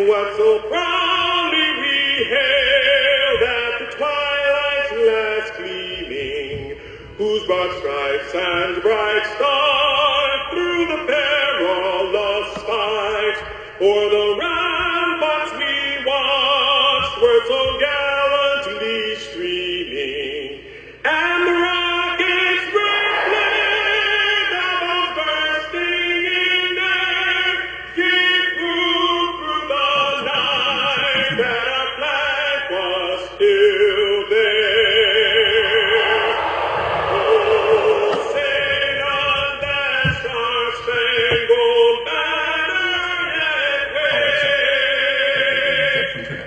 what so proudly we hailed at the twilight's last gleaming, whose broad stripes and bright stars through the perilous fight o'er the ramparts we watched were so gallantly streaming, and the rockets rippling down bursting in air gave proof through the night that our flag was still there. Oh, sing on that star-spangled banner yet wave,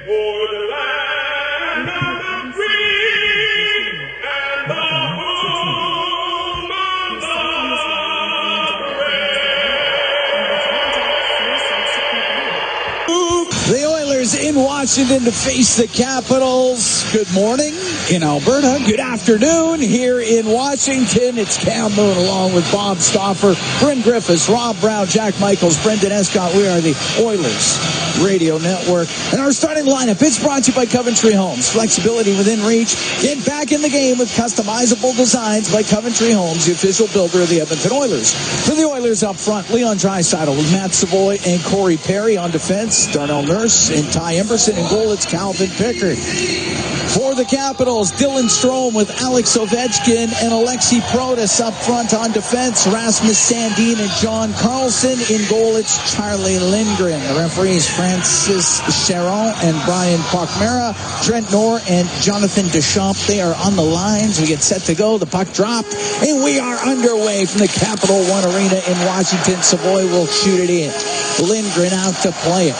o'er the land of the free and the home of the brave. The Oilers in Washington to face the Capitals. Good morning in Alberta. Good afternoon here in Washington. It's Cam Moon along with Bob Stauffer, Bryn Griffiths, Rob Brown, Jack Michaels, Brendan Escott. We are the Oilers Radio Network. And our starting lineup, it's brought to you by Coventry Homes. Flexibility within reach. Get back in the game with customizable designs by Coventry Homes, the official builder of the Edmonton Oilers. For the Oilers up front, Leon Draisaitl with Matt Savoy and Corey Perry on defense. Darnell Nurse and Ty Emberson. In goal, it's Calvin Pickard. For the Capitals, Dylan Strome with Alex Ovechkin and Alexi Protas up front on defense. Rasmus Sandin and John Carlson. In goal, it's Charlie Lindgren. The referees, Francis Charon and Brian Pochmera. Trent Knorr and Jonathan Deschamps. They are on the lines. We get set to go. The puck dropped, and we are underway from the Capital One Arena in Washington. Savoy will shoot it in. Lindgren out to play it.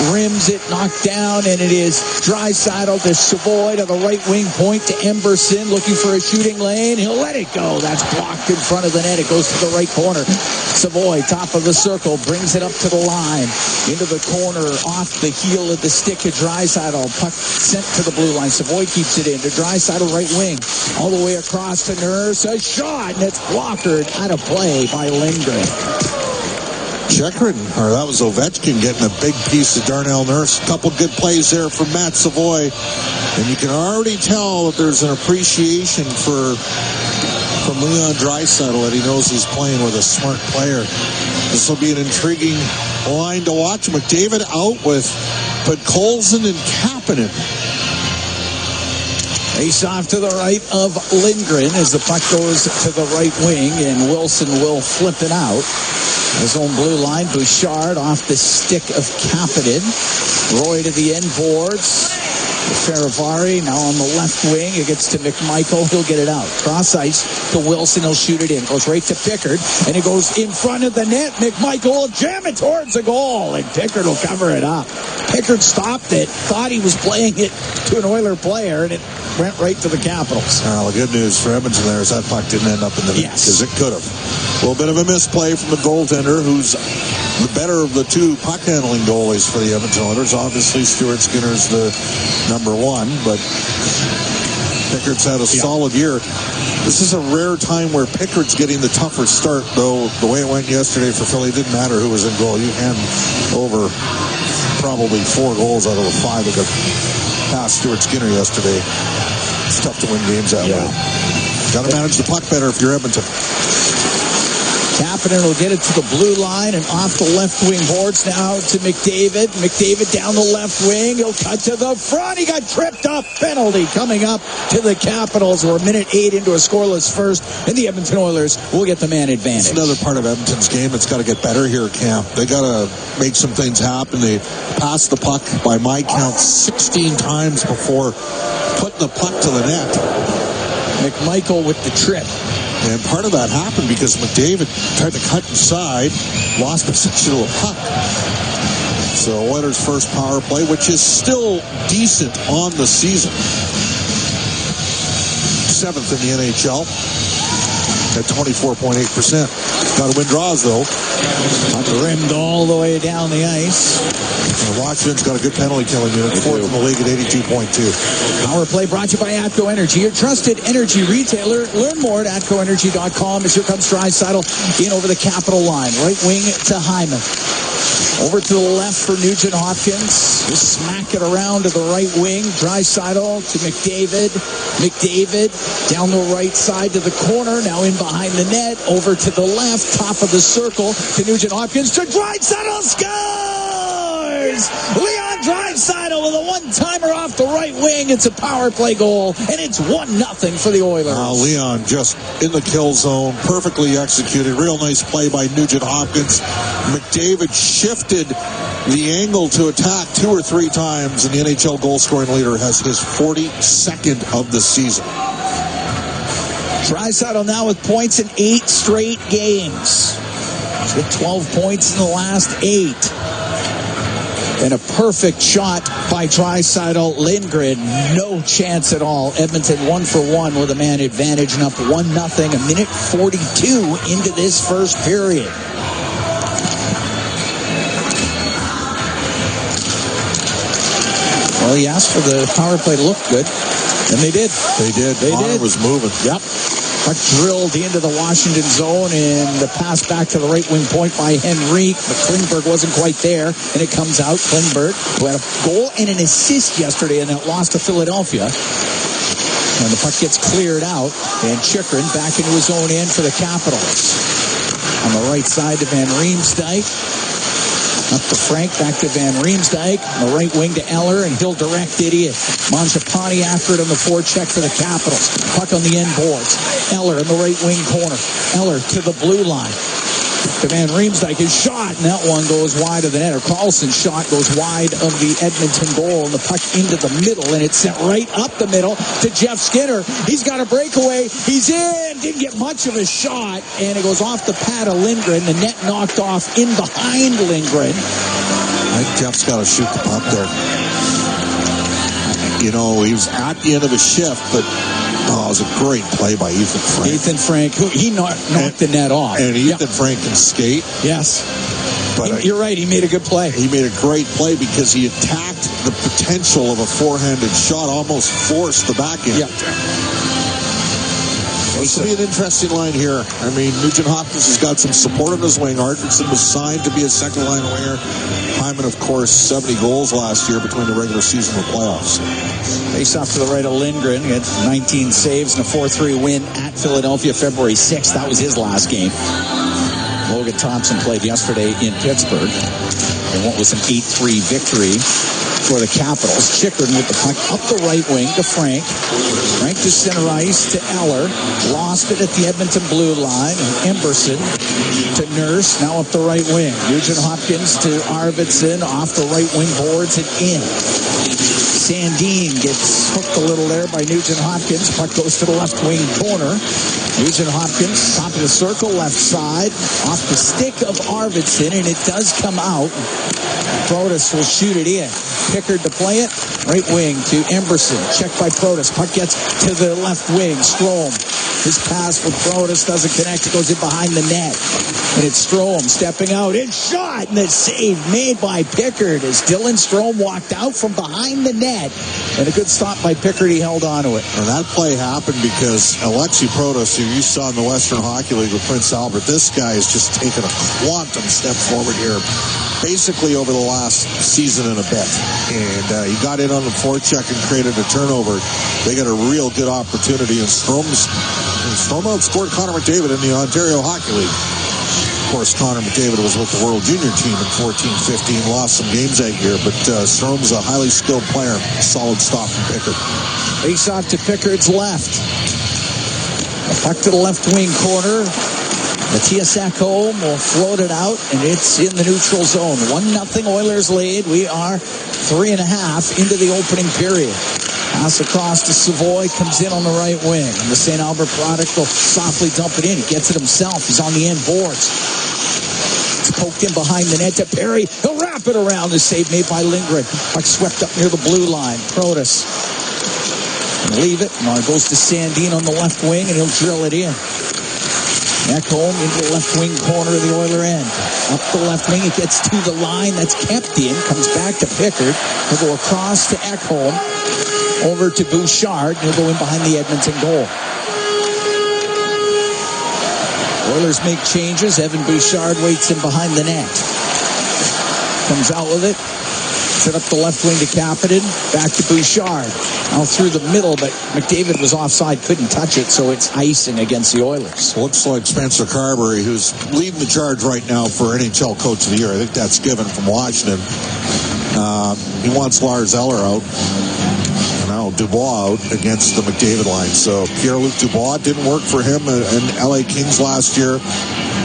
Rims it, knocked down, and it is Draisaitl to Savoy to the right wing point to Emberson, looking for a shooting lane. He'll let it go. That's blocked in front of the net. It goes to the right corner. Savoy, top of the circle, brings it up to the line. Into the corner, off the heel of the stick of Draisaitl. Puck sent to the blue line. Savoy keeps it in to Draisaitl, right wing. All the way across to Nurse. A shot, and it's blockered out of play by Lindgren. That was Ovechkin getting a big piece of Darnell Nurse. A couple good plays there from Matt Savoy. And you can already tell that there's an appreciation from Leon Draisaitl, that he knows he's playing with a smart player. This will be an intriguing line to watch. McDavid out with Podkolzin and Kapanen. Face off to the right of Lindgren as the puck goes to the right wing, and Wilson will flip it out. His own blue line, Bouchard off the stick of Kapanen. Roy to the end boards. Faravari now on the left wing. It gets to McMichael. He'll get it out. Cross ice to Wilson. He'll shoot it in. Goes right to Pickard. And it goes in front of the net. McMichael will jam it towards the goal. And Pickard will cover it up. Pickard stopped it. Thought he was playing it to an Oiler player. And it went right to the Capitals. Well, the good news for Edmonton there is that puck didn't end up in the net. Because it could have. A little bit of a misplay from the goaltender, who's the better of the two puck-handling goalies for the Edmonton Oilers. Obviously, Stuart Skinner's the number one, but Pickard's had a solid year. This is a rare time where Pickard's getting the tougher start, though the way it went yesterday for Philly, it didn't matter who was in goal. You hand over probably 4 goals out of the 5 that got past Stuart Skinner yesterday. It's tough to win games that way. Got to manage the puck better if you're Edmonton. Kapanen will get it to the blue line and off the left wing boards now to McDavid. McDavid down the left wing. He'll cut to the front. He got tripped up. Penalty coming up to the Capitals. We're a minute 8 into a scoreless first, and the Edmonton Oilers will get the man advantage. It's another part of Edmonton's game that's got to get better here, Cam. They got to make some things happen. They passed the puck, by my count, 16 times before putting the puck to the net. McMichael with the trip. And part of that happened because McDavid tried to cut inside, lost possession of the puck. So Oilers' first power play, which is still decent on the season. 7th in the NHL at 24.8%. Got to win draws, though. Rimmed all the way down the ice. And Washington's got a good penalty killing unit, 4th in the league at 82.2. Power play brought to you by ATCO Energy, your trusted energy retailer. Learn more at ATCOenergy.com as here comes Draisaitl in over the Capital line. Right wing to Hyman. Over to the left for Nugent Hopkins. Just smack it around to the right wing. Draisaitl to McDavid. McDavid down the right side to the corner. Now in behind the net. Over to the left. Top of the circle to Nugent Hopkins. To Draisaitl. Scores! Leon Draisaitl with a one-timer off the right wing. It's a power play goal. And it's 1-0 for the Oilers. Leon just in the kill zone. Perfectly executed. Real nice play by Nugent Hopkins. McDavid shifted the angle to attack 2 or 3 times, and the NHL goal-scoring leader has his 42nd of the season. Draisaitl now with points in 8 straight games. He's got 12 points in the last 8. And a perfect shot by Draisaitl. Lindgren, no chance at all. Edmonton 1-for-1 with a man advantage and up 1-0. A minute 42 into this first period. Well, he asked for the power play to look good, and they did. They did. Connor was moving. Yep. Puck drilled into the Washington zone, and the pass back to the right wing point by Henrique, but Klingberg wasn't quite there, and it comes out. Klingberg, who had a goal and an assist yesterday in that loss to Philadelphia. And the puck gets cleared out, and Chychrun back into his own end for the Capitals. On the right side to Van Riemsdyk. Up to Frank, back to Van Riemsdyk. On the right wing to Eller, and he'll direct it in. Mangiapane after it on the forecheck for the Capitals. Puck on the end boards. Eller in the right wing corner. Eller to the blue line. To Van Riemsdyk, his shot, and that one goes wide of the net. Or Carlson's shot goes wide of the Edmonton goal, and the puck into the middle, and it's sent right up the middle to Jeff Skinner. He's got a breakaway. He's in. Didn't get much of a shot, and it goes off the pad of Lindgren. The net knocked off in behind Lindgren. I think Jeff's got to shoot the puck there. You know, he was at the end of his shift, but it was a great play by Ethan Frank. Ethan Frank, he knocked the net off. And Ethan Frank can skate. Yes. But you're right, he made a good play. He made a great play because he attacked the potential of a forehanded shot, almost forced the backhand. Yep. This will be an interesting line here. I mean, Nugent Hopkins has got some support on his wing. Arvidsson was signed to be a second-line winger. Hyman, of course, 70 goals last year between the regular season and the playoffs. Face off to the right of Lindgren. He had 19 saves and a 4-3 win at Philadelphia February 6th. That was his last game. Logan Thompson played yesterday in Pittsburgh. And what was an 8-3 victory for the Capitals. Chychrun with the puck up the right wing to Frank. Frank to center ice to Eller. Lost it at the Edmonton blue line. And Emberson to Nurse. Now up the right wing. Nugent Hopkins to Arvidsson. Off the right wing boards and in. Sandin gets hooked a little there by Nugent Hopkins. Puck goes to the left wing corner. Nugent Hopkins, top of the circle, left side. Off the stick of Arvidsson, and it does come out. Protas will shoot it in. Pickard to play it. Right wing to Emberson. Checked by Protas. Puck gets to the left wing. Strome. His pass with Protas doesn't connect. It goes in behind the net. And it's Strome stepping out. It's shot. And the save made by Pickard as Dylan Strome walked out from behind the net. And a good stop by Pickard. He held on to it. And that play happened because Alexei Protas, who you saw in the Western Hockey League with Prince Albert, this guy has just taken a quantum step forward here, basically over the last season and a bit. And he got in on the forecheck and created a turnover. They got a real good opportunity, and Strome outscored Connor McDavid in the Ontario Hockey League. Of course, Connor McDavid was with the World Junior team in 14-15, lost some games that year, but Strome's a highly skilled player. Solid stop from Pickard. Face off to Pickard's left. A puck to the left wing corner. Matthias Ekholm will float it out, and it's in the neutral zone. 1-0 Oilers lead. We are 3.5 into the opening period. Pass across to Savoy, comes in on the right wing. And the St. Albert product will softly dump it in. He gets it himself. He's on the end boards. It's poked in behind the net to Perry. He'll wrap it around. The save made by Lindgren. Puck swept up near the blue line. Protas. And leave it. Now it goes to Sandin on the left wing, and he'll drill it in. Ekholm into the left wing corner of the Oiler end. Up the left wing, it gets to the line. That's kept in. Comes back to Pickard. He'll go across to Ekholm. Over to Bouchard. He'll go in behind the Edmonton goal. Oilers make changes. Evan Bouchard waits in behind the net. comes out with it. Set up the left wing to Kapanen. Back to Bouchard. Now through the middle, but McDavid was offside, couldn't touch it, so it's icing against the Oilers. Looks like Spencer Carberry, who's leading the charge right now for NHL Coach of the Year. I think that's given from Washington. He wants Lars Eller out. And now Dubois out against the McDavid line. So Pierre-Luc Dubois didn't work for him in LA Kings last year.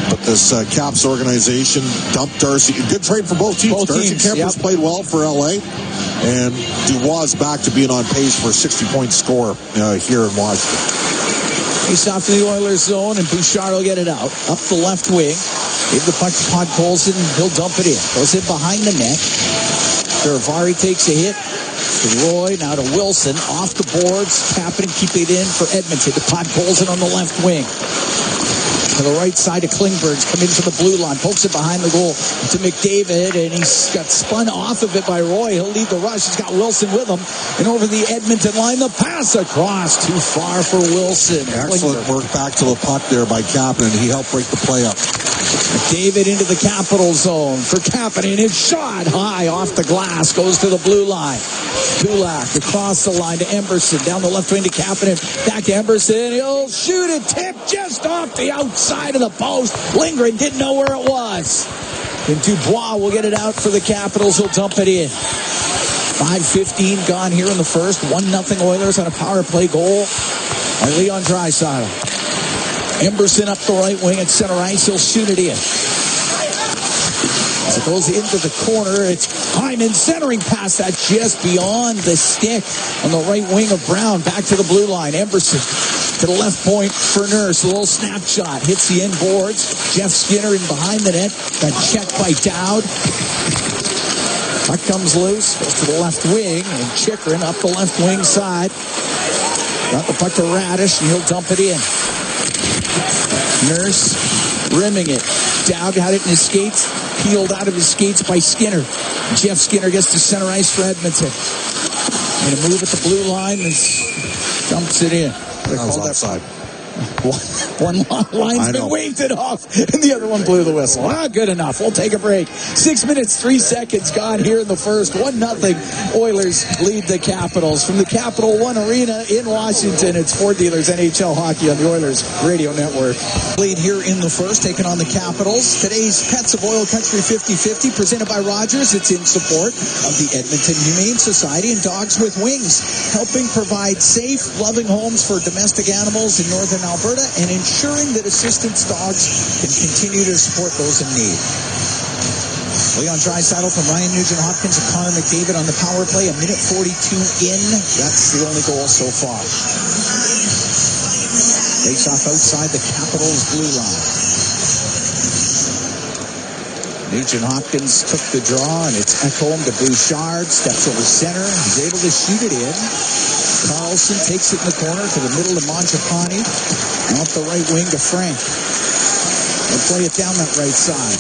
But this Caps organization dumped Darcy. Good trade for both teams. Darcy Kemper's played well for LA. And Dubois is back to being on pace for a 60-point score here in Washington. Face off to the Oilers zone, and Bouchard will get it out. Up the left wing. Give the puck to Podkolzin. He'll dump it in. Goes in behind the net. Saravari takes a hit. To Roy, now to Wilson. Off the boards. Kapanen keep it in for Edmonton. To Podkolzin on the left wing. To the right side of Klingberg's come into the blue line, pokes it behind the goal to McDavid, and he's got spun off of it by Roy. He'll lead the rush. He's got Wilson with him, and over the Edmonton line, the pass across, too far for Wilson. Excellent work back to the puck there by Kapanen. He helped break the play up. McDavid into the Capital zone for Kapanen. His shot high off the glass, goes to the blue line. Kulak across the line to Emberson, down the left wing to Kapanen, back to Emberson. He'll shoot it, tip just off the outside of the post. Lindgren didn't know where it was. And Dubois will get it out for the Capitals. He'll dump it in. 5:15 gone here in the first. 1-0 Oilers on a power play goal by Leon Draisaitl. Emberson up the right wing at center ice. He'll shoot it in. As it goes into the corner, it's Hyman centering past that just beyond the stick on the right wing of Brown. Back to the blue line. Emberson to the left point for Nurse. A little snapshot. Hits the inboards. Jeff Skinner in behind the net. Got checked by Dowd. Puck comes loose. Goes to the left wing. And Chikrin up the left wing side. Got the puck to Radish, and he'll dump it in. Nurse rimming it. Dowd had it in his skates. Peeled out of his skates by Skinner. Jeff Skinner gets to center ice for Edmonton. And a move at the blue line and dumps it in. That was offside. One line's been waved it off, and the other one blew the whistle. Good enough. We'll take a break. 6 minutes, 3 seconds gone here in the first. 1-0. Oilers lead the Capitals. From the Capital One Arena in Washington, it's Ford Dealers NHL Hockey on the Oilers Radio Network. Lead here in the first, taking on the Capitals. Today's Pets of Oil Country 50-50, presented by Rogers. It's in support of the Edmonton Humane Society and Dogs with Wings, helping provide safe, loving homes for domestic animals in northern Alberta and ensuring that assistance dogs can continue to support those in need. Leon Draisaitl from Ryan Nugent-Hopkins and Connor McDavid on the power play. 1:42 in. That's the only goal so far. Face off outside the Capitals blue line. Nugent-Hopkins took the draw, and it's Ekholm to Bouchard. Steps over center. He's able to shoot it in. Carlson takes it in the corner to the middle to Mangiapane. And off the right wing to Frank. They'll play it down that right side.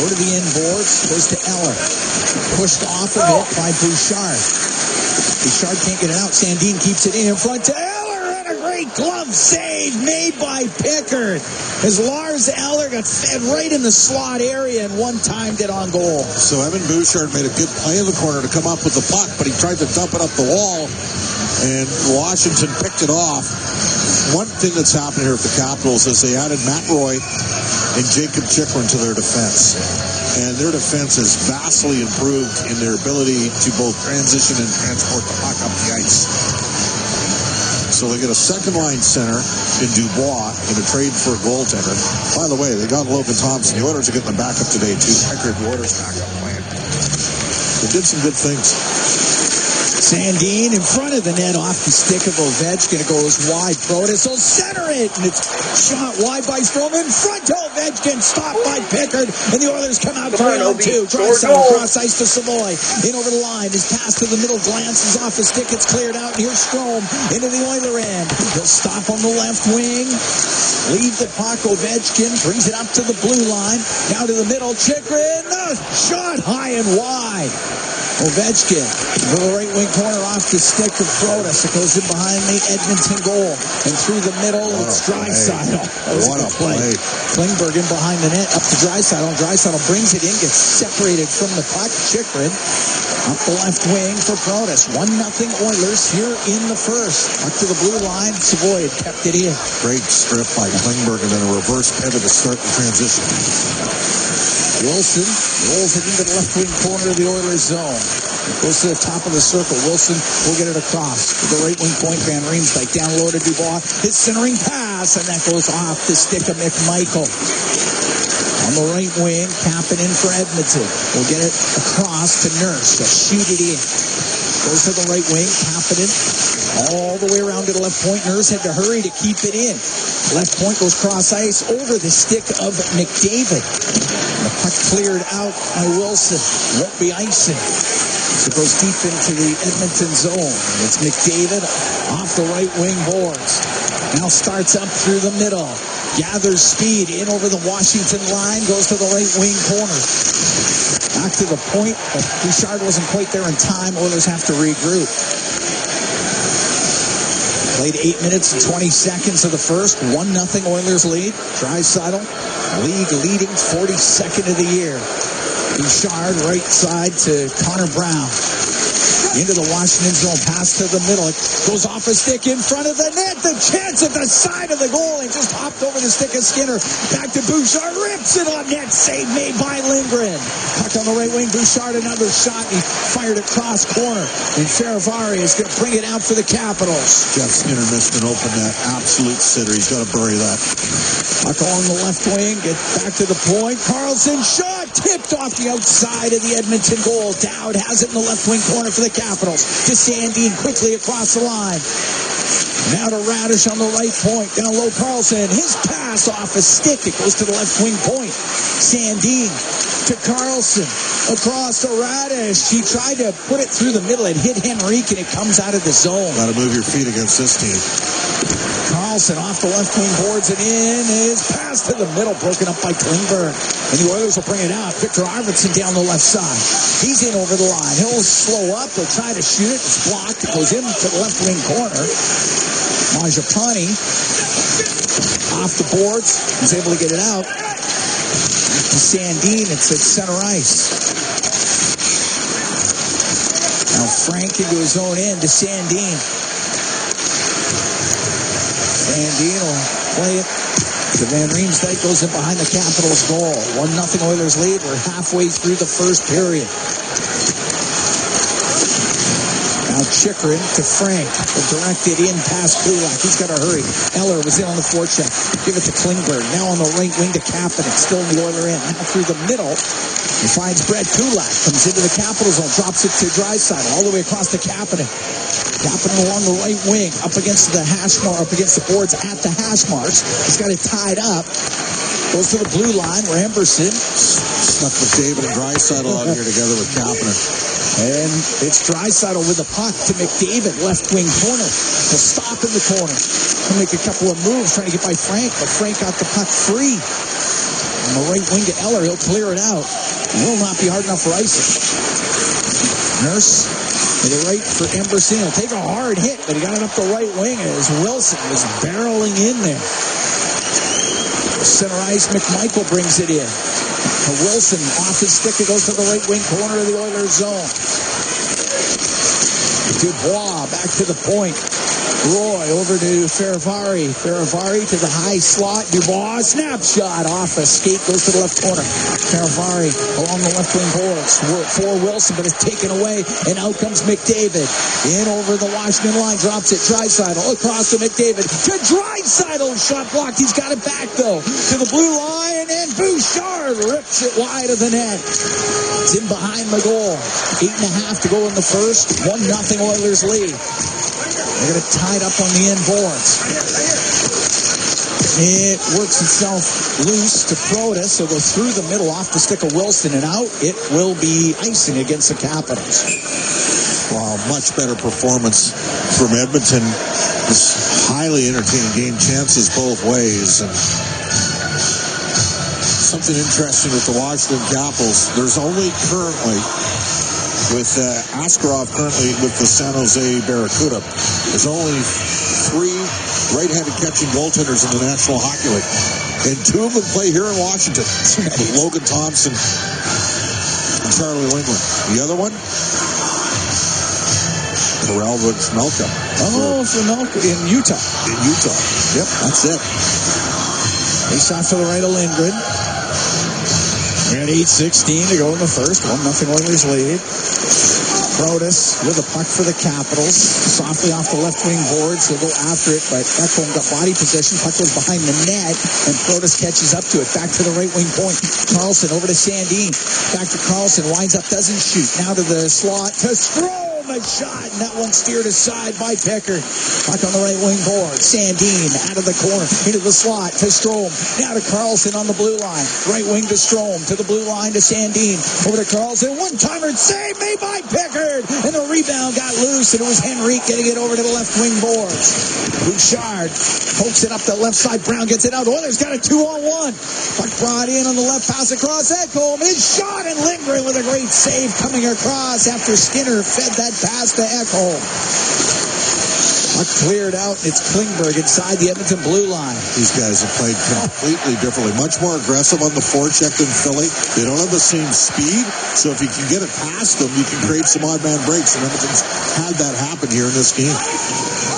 Go to the inboards. Goes to Eller. Pushed off of it by Bouchard. Bouchard can't get it out. Sandin keeps it in front to Eller. And a great glove save made by Pickard. As Lars Eller got fed right in the slot area and one-timed it on goal. So Evan Bouchard made a good play in the corner to come up with the puck, but he tried to dump it up the wall. And Washington picked it off. One thing that's happened here with the Capitals is they added Matt Roy and Jacob Chikrin to their defense. And their defense has vastly improved in their ability to both transition and transport the puck up the ice. So they get a second-line center in Dubois in a trade for a goaltender. By the way, they got Logan Thompson. The Oilers are getting them back up today, too. Pickard, the Oilers back up playing. They did some good things. Sandin in front of the net off the stick of Ovechkin. It goes wide. Protas will center it, and it's shot wide by Strome in front of Ovechkin. Stopped by Pickard, and the Oilers come out 3-on-2. Draisaitl across ice to Savoy. In over the line. His pass to the middle glances off his stick. It's cleared out, and here's Strome into the Oiler end. He'll stop on the left wing. Leave the puck. Ovechkin brings it up to the blue line. Now to the middle. Chikrin. Shot high and wide. Ovechkin, to the right wing corner off the stick of Protas. It goes in behind the Edmonton goal. And through the middle, it's Draisaitl. What a play. Klingberg in behind the net, up to Draisaitl. Draisaitl brings it in, gets separated from the puck. Chychrun up the left wing for Protas. 1-0 Oilers here in the first. Up to the blue line, Savoy kept it in. Great strip by Klingberg and then a reverse pivot to start the transition. Wilson rolls it into the left wing corner of the Oilers zone. It goes to the top of the circle. Wilson will get it across to the right wing point. Van Riemsdyk down low to Dubois. His centering pass, and that goes off the stick of McMichael. On the right wing, Kapanen for Edmonton. We'll get it across to Nurse. He'll shoot it in. Goes to the right wing. Kapanen all the way around to the left point. Nurse had to hurry to keep it in. Left point goes cross ice over the stick of McDavid. The puck cleared out by Wilson. Won't be icing. So it goes deep into the Edmonton zone. It's McDavid off the right wing boards. Now starts up through the middle. Gathers speed in over the Washington line. Goes to the right wing corner. Back to the point, but Bouchard wasn't quite there in time. Oilers have to regroup. Played 8 minutes and 20 seconds of the first. 1-0 Oilers lead. Draisaitl, league leading 42nd of the year. Bouchard right side to Connor Brown. Into the Washington zone. Pass to the middle. It goes off a stick in front of the net. The chance at the side of the goal. He just hopped over the stick of Skinner. Back to Bouchard. Rips it on net. Save made by Lindgren. Puck on the right wing. Bouchard another shot. He fired it cross corner. And Feravari is going to bring it out for the Capitals. Jeff Skinner missed an open net. Absolute sitter. He's got to bury that. Puck along the left wing. Get back to the point. Carlson shot. Tipped off the outside of the Edmonton goal. Dowd has it in the left wing corner for the Capitals. To Sandin quickly across the line. Now to Radish on the right point. Down low Carlson. His pass off a stick. It goes to the left wing point. Sandin to Carlson. Across to Radish. He tried to put it through the middle. It hit Henrique and it comes out of the zone. Got to move your feet against this team. Carlson off the left wing boards and in. His pass to the middle. Broken up by Klingberg. And the Oilers will bring it out. Victor Arvidsson down the left side. He's in over the line. He'll slow up. He'll try to shoot it. It's blocked. It goes into the left wing corner. Majapani off the boards. He's able to get it out. To Sandin. It's at center ice. Now Frank into his own end to Sandin. Sandin will play it. The Van Riemsdyk goes in behind the Capitals goal. 1-0 Oilers lead. We're halfway through the first period. Now Chychrun to Frank. Directed in past Kulak. He's got to hurry. Eller was in on the forecheck. Give it to Klingberg. Now on the right wing to Kapanen. Still in the Oiler end. Now through the middle. He finds Brett Kulak. Comes into the Capital zone. Drops it to Draisaitl. All the way across to Kapanen. Kapanen along the right wing, up against the hash mark, up against the boards at the hash marks. He's got it tied up. Goes to the blue line where Emberson Stuck with David and Draisaitl out here together with Kapanen. And it's Draisaitl with the puck to McDavid, left wing corner. He'll stop in the corner. He'll make a couple of moves trying to get by Frank, but Frank got the puck free. On the right wing to Eller, he'll clear it out. Will not be hard enough for icing. Nurse to the right for Emberson. He'll take a hard hit, but he got it up the right wing as Wilson was barreling in there. Center ice, McMichael brings it in. Wilson off his stick. It goes to the right wing corner of the Oilers zone. Dubois back to the point. Roy over to Feravari. Feravari to the high slot. Dubois snapshot off a skate. Goes to the left corner. Feravari along the left wing boards for Wilson, but it's taken away. And out comes McDavid. In over the Washington line. Drops it. Draisaitl across to McDavid. To Draisaitl. Shot blocked. He's got it back though. To the blue line. And Bouchard rips it wide of the net. It's in behind the goal. 8.5 to go in the first. 1-0 Oilers lead. They're going to tie it up on the end boards. It works itself loose to Protas. It'll go through the middle off the stick of Wilson and out. It will be icing against the Capitals. Wow, much better performance from Edmonton. This highly entertaining game, chances both ways. And something interesting with the Washington Capitals. There's only currently with Askarov currently with the San Jose Barracuda. There's only 3 right-handed catching goaltenders in the National Hockey League. And 2 of them play here in Washington with Logan Thompson and Charlie Lindgren. The other one, Karel Vujmelka. Oh, Vujmelka in Utah. In Utah. Yep, that's it. Face off to the right of Lindgren. We got 8:16 to go in the first. 1-0 Oilers lead. Protas with a puck for the Capitals. Softly off the left wing boards. He'll go after it, but Ekholm got body possession. Puck goes behind the net, and Protas catches up to it. Back to the right wing point. Carlson over to Sandin. Back to Carlson. Winds up, doesn't shoot. Now to the slot. To Strome. A shot, and that one steered aside by Pickard. Puck on the right wing board. Sandin out of the corner into the slot to Strome. Now to Carlson on the blue line. Right wing to Strome. To the blue line to Sandin. Over to Carlson. One-timer save made by Pickard. And the rebound got loose, and it was Henrique getting it over to the left wing boards. Bouchard pokes it up the left side. Brown gets it out. Oilers got a 2-on-1. Puck brought in on the left, pass across Ekholm. It's shot, and Lindgren with a great save coming across after Skinner fed that pass to Ekholm. Puck cleared out, and it's Klingberg inside the Edmonton blue line. These guys have played completely differently. Much more aggressive on the forecheck than Philly. They don't have the same speed, so if you can get it past them, you can create some odd man breaks, and Edmonton's had that happen here in this game.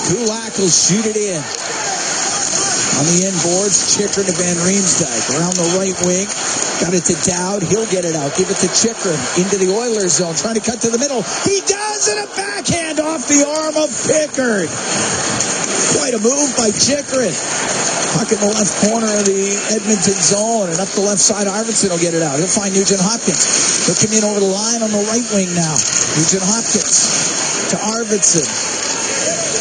Kulak will shoot it in. On the inboards, Chychrun to Van Riemsdyk. Around the right wing. Got it to Dowd. He'll get it out. Give it to Chychrun. Into the Oilers zone. Trying to cut to the middle. He does, and a backhand off the arm of Pickard. Quite a move by Chychrun. Puck in the left corner of the Edmonton zone. And up the left side, Arvidsson will get it out. He'll find Nugent Hopkins. He'll come in over the line on the right wing now. Nugent Hopkins to Arvidsson.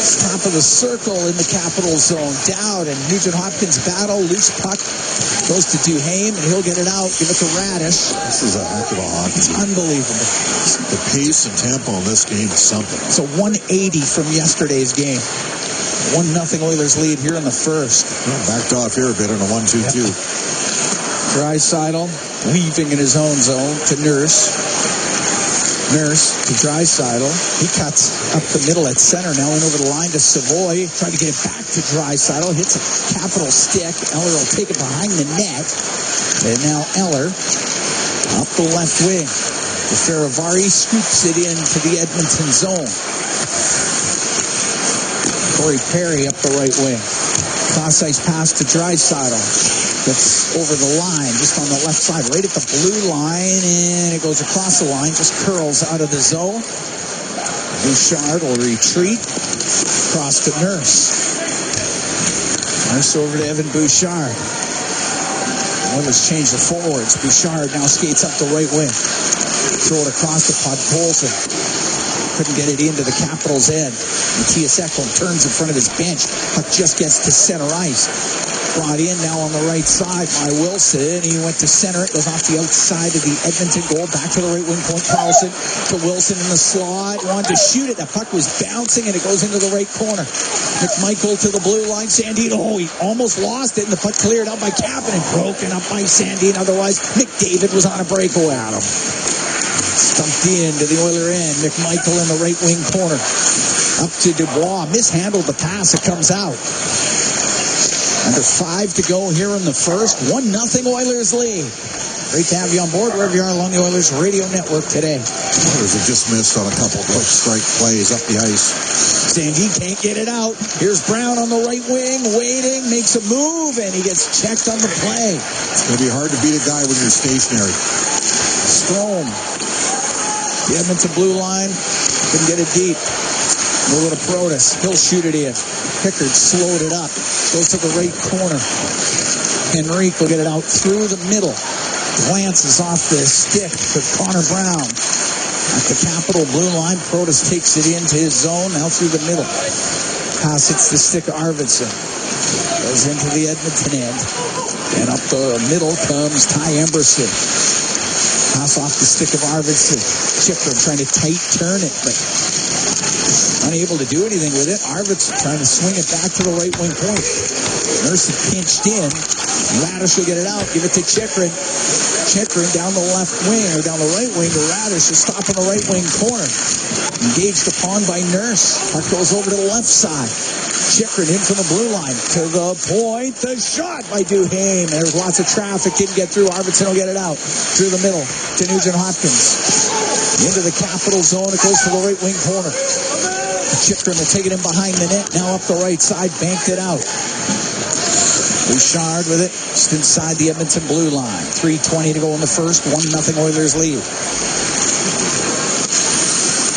Top of the circle in the Capital zone. Dowd and Nugent Hopkins battle. Loose puck goes to Duhaime, and he'll get it out. Give it to Radish. This is a heck of a hockey. It's unbelievable. The pace and tempo in this game is something. It's a 180 from yesterday's game. 1-0 Oilers lead here in the first. Well, backed off here a bit on a 1-2-2. Draisaitl weaving in his own zone to Nurse. Nurse to Draisaitl. He cuts up the middle at center. Now in over the line to Savoy. Trying to get it back to Draisaitl. Hits a capital stick. Eller will take it behind the net. And now Eller up the left wing. The Faravari scoops it into the Edmonton zone. Corey Perry up the right wing. Cross-ice pass to Draisaitl. Gets over the line, just on the left side, right at the blue line, and it goes across the line, just curls out of the zone. Bouchard will retreat, cross to Nurse. Nurse over to Evan Bouchard. Oilers change the forwards. Bouchard now skates up the right wing. Throw it across to Podkolzin. Couldn't get it into the Capitals' end. Matthias Ekholm turns in front of his bench. Puck just gets to center ice. Brought in now on the right side by Wilson. He went to center. It goes off the outside of the Edmonton goal. Back to the right wing point. Carlson to Wilson in the slot. Wanted to shoot it. The puck was bouncing, and it goes into the right corner. McMichael to the blue line. Sandin. Oh, he almost lost it, and the puck cleared out by Kapanen. Broken up by Sandin. Otherwise, McDavid was on a breakaway at him. Stumped in to the Oiler end. McMichael in the right wing corner. Up to Dubois. Mishandled the pass. It comes out. Under 5 to go here in the first. 1-0 Oilers lead. Great to have you on board wherever you are along the Oilers radio network today. Oilers have just missed on a couple of quick strike plays up the ice. Sandin can't get it out. Here's Brown on the right wing, waiting, makes a move, and he gets checked on the play. It's going to be hard to beat a guy when you're stationary. Strome. The Edmonton blue line. Couldn't get it deep. Move it to Protas. He'll shoot it in. Pickard slowed it up. Goes to the right corner. Henrique will get it out through the middle. Glances off the stick to Connor Brown. At the Capital blue line, Protas takes it into his zone. Now through the middle. Pass hits the stick of Arvidsson. Goes into the Edmonton end. And up the middle comes Ty Emberson. Pass off the stick of Arvidsson. Chychrun trying to tight turn it, but unable to do anything with it. Arvidsson trying to swing it back to the right wing point. Nurse pinched in. Radish will get it out. Give it to Chychrun. Chikrin down the left wing, or down the right wing to Radish, to stop in the right wing corner. Engaged upon by Nurse. Puck goes over to the left side. Chikrin in from the blue line. To the point. The shot by Duhaime. There's lots of traffic. Didn't get through. Arvidsson will get it out. Through the middle to Nugent Hopkins. Into the capital zone. It goes to the right wing corner. Chikrin will take it in behind the net. Now up the right side. Banked it out. Bouchard with it. Just inside the Edmonton blue line. 3:20 to go in the first. 1-0 Oilers lead.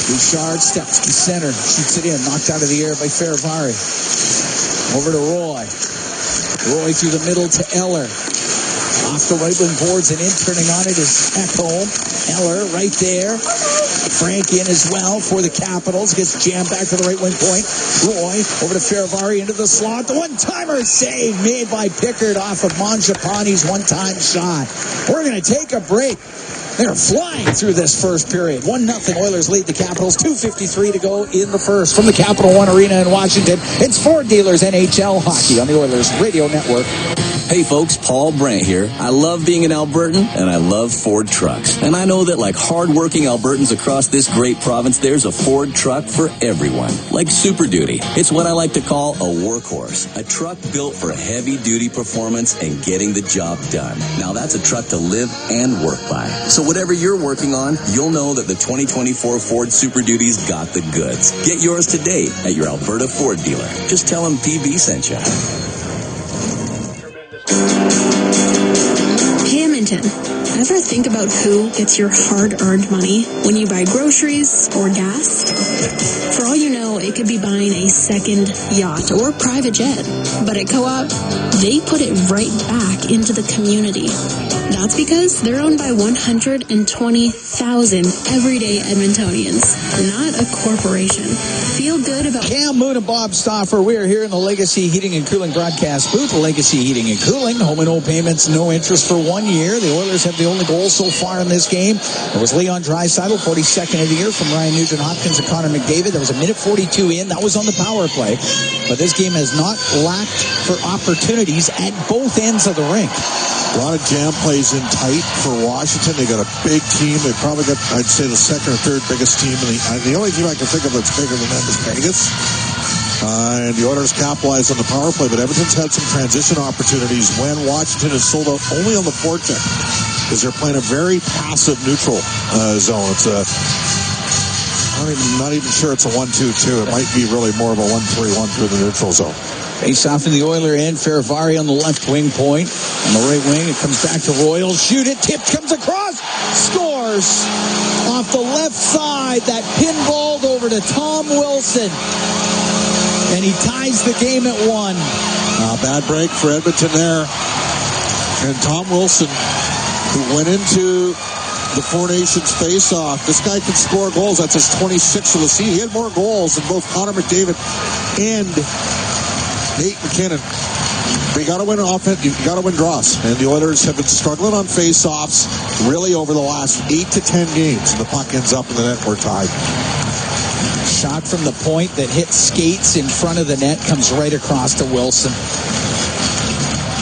Bouchard steps to center. Shoots it in. Knocked out of the air by Feravari. Over to Roy. Roy through the middle to Eller. Off the right wing boards and in. Turning on it is Ekholm. Eller right there. Frank in as well for the Capitals. Gets jammed back to the right wing point. Roy over to Feravari into the slot. The one-timer save made by Pickard off of Mangiapane's one-time shot. We're going to take a break. They're flying through this first period. 1-0 Oilers lead the Capitals. 2:53 to go in the first. From the Capital One Arena in Washington, it's Ford Dealers NHL Hockey on the Oilers Radio Network. Hey folks, Paul Brandt here. I love being an Albertan, and I love Ford trucks. And I know that like hard-working Albertans across this great province, there's a Ford truck for everyone. Like Super Duty. It's what I like to call a workhorse. A truck built for heavy-duty performance and getting the job done. Now that's a truck to live and work by. So whatever you're working on, you'll know that the 2024 Ford Super Duty's got the goods. Get yours today at your Alberta Ford dealer. Just tell them PB sent you. Hey, Edmonton. Ever think about who gets your hard-earned money when you buy groceries or gas? For all you know, it could be buying a second yacht or private jet. But at Co-op, they put it right back into the community. That's because they're owned by 120,000 everyday Edmontonians, not a corporation. Feel good about... Cam Moon and Bob Stauffer. We are here in the Legacy Heating and Cooling broadcast booth. Legacy Heating and Cooling. Home and no payments, no interest for 1 year. The Oilers have the only goal so far in this game. It was Leon Draisaitl, 42nd of the year, from Ryan Nugent-Hopkins and Connor McDavid. That was a minute 42 in. That was on the power play. But this game has not lacked for opportunities at both ends of the rink. A lot of jam plays in tight for Washington. They got a big team. They probably got, I'd say, the second or third biggest team. The only team I can think of that's bigger than them is Vegas. And the Oilers capitalize on the power play. But Edmonton's had some transition opportunities when Washington is sold out only on the forecheck, because they're playing a very passive neutral zone. It's a... I'm not even sure it's a 1-2-2. It might be really more of a 1-3-1 through the neutral zone. Face off in the Oiler end. Feravari on the left wing point. On the right wing, it comes back to Royal. Shoot it. Tip comes across. Scores. Off the left side. That pinballed over to Tom Wilson. And he ties the game at 1. Bad break for Edmonton there. And Tom Wilson, who went into the Four Nations face-off. This guy can score goals. That's his 26th of the season. He had more goals than both Connor McDavid and Nate McKinnon. But you got to win offense. You got to win draws. And the Oilers have been struggling on face-offs really over the last 8 to 10 games. And the puck ends up in the net. We're tied. Shot from the point that hit skates in front of the net comes right across to Wilson.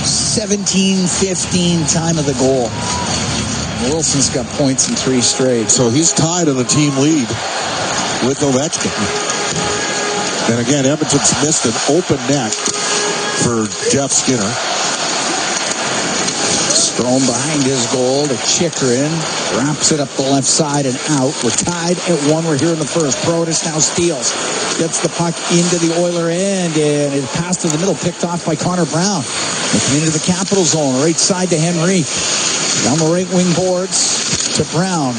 17-15 time of the goal. Wilson's got points in 3 straight. So he's tied in the team lead with Ovechkin. And again, Edmonton's missed an open net for Jeff Skinner. Strome behind his goal to Chikrin. Wraps it up the left side and out. We're tied at 1. We're here in the first. Protas now steals. Gets the puck into the Oiler end, and it passed to the middle, picked off by Connor Brown. Looking into the capital zone. Right side to Henry. Down the right wing boards to Brown.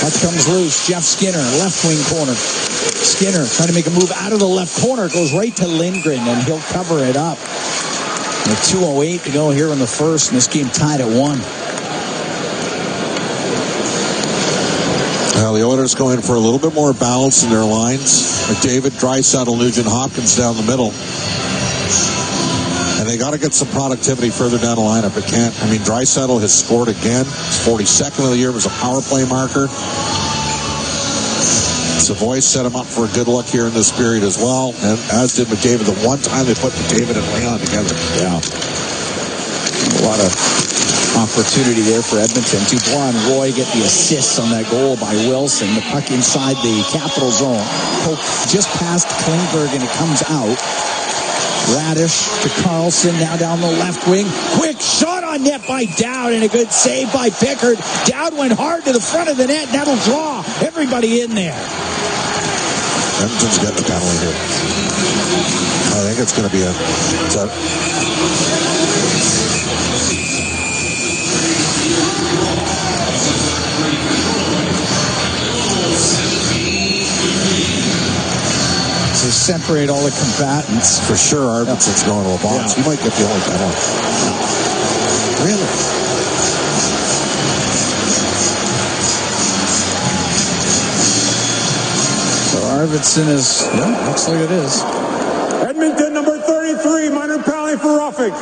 Puck comes loose. Jeff Skinner, left wing corner. Skinner trying to make a move out of the left corner. Goes right to Lindgren, and he'll cover it up. With 2:08 to go here in the first, and this game tied at 1. Well, the Oilers going for a little bit more balance in their lines. McDavid, Draisaitl, Nugent Hopkins down the middle. And they got to get some productivity further down the lineup. It can't. I mean, Draisaitl has scored again. His 42nd of the year, was a power play marker. Savoy set him up for a good look here in this period as well, and as did McDavid. The one time they put McDavid and Leon together. Yeah. A opportunity there for Edmonton. Dubois and Roy get the assist on that goal by Wilson. The puck inside the Capital zone. Poke just past Klingberg, and it comes out. Radish to Carlson, now down the left wing. Quick shot on net by Dowd, and a good save by Pickard. Dowd went hard to the front of the net. That'll draw everybody in there. Edmonton's getting a penalty here. I think it's going to be a... To separate all the combatants. For sure, Arvidsson's going to a box. He might get the only penalty. Really? So Arvidsson is, looks like it is. Edmonton, number 33, minor penalty for roughing. All